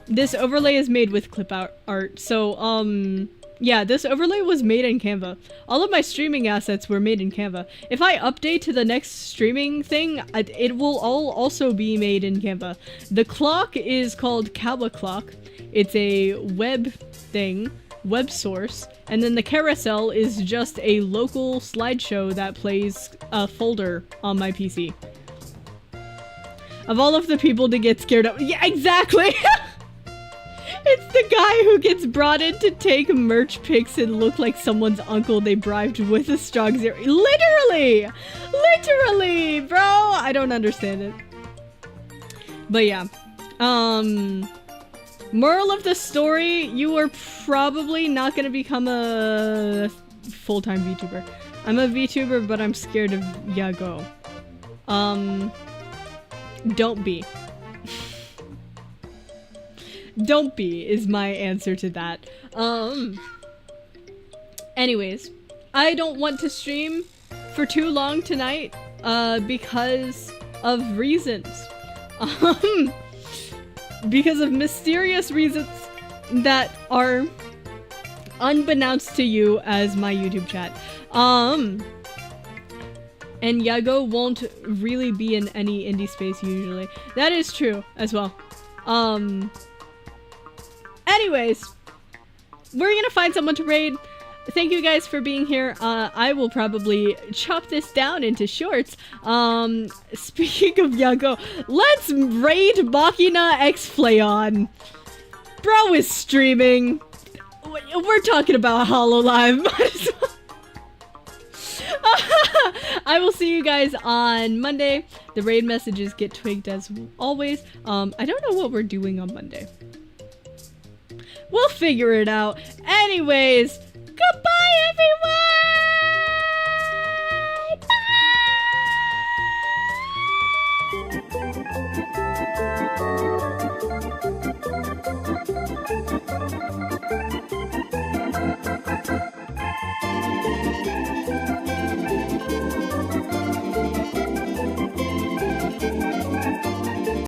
This overlay is made with clip art. So, yeah, this overlay was made in Canva. All of my streaming assets were made in Canva. If I update to the next streaming thing, it will all also be made in Canva. The clock is called Kawa Clock. It's a web thing, web source, and then the carousel is just a local slideshow that plays a folder on my PC. Of all of the people to get scared of— yeah, exactly! It's the guy who gets brought in to take merch pics and look like someone's uncle they bribed with a strong zero. Literally! Literally, bro! I don't understand it. But yeah. Moral of the story, you are probably not gonna become a full-time VTuber. I'm a VTuber, but I'm scared of Yago. Don't be. Don't be is my answer to that. Anyways, I don't want to stream for too long tonight, because of reasons. Because of mysterious reasons that are unbeknownst to you as my YouTube chat. And Yago won't really be in any indie space usually. That is true as well. Anyways, we're gonna find someone to raid. Thank you guys for being here. I will probably chop this down into shorts. Speaking of Yago, let's raid Machina X Flayon. Bro is streaming. We're talking about HoloLive. Might as well. I will see you guys on Monday. The raid messages get twigged as always. I don't know what we're doing on Monday. We'll figure it out. Anyways, goodbye everyone! Bye!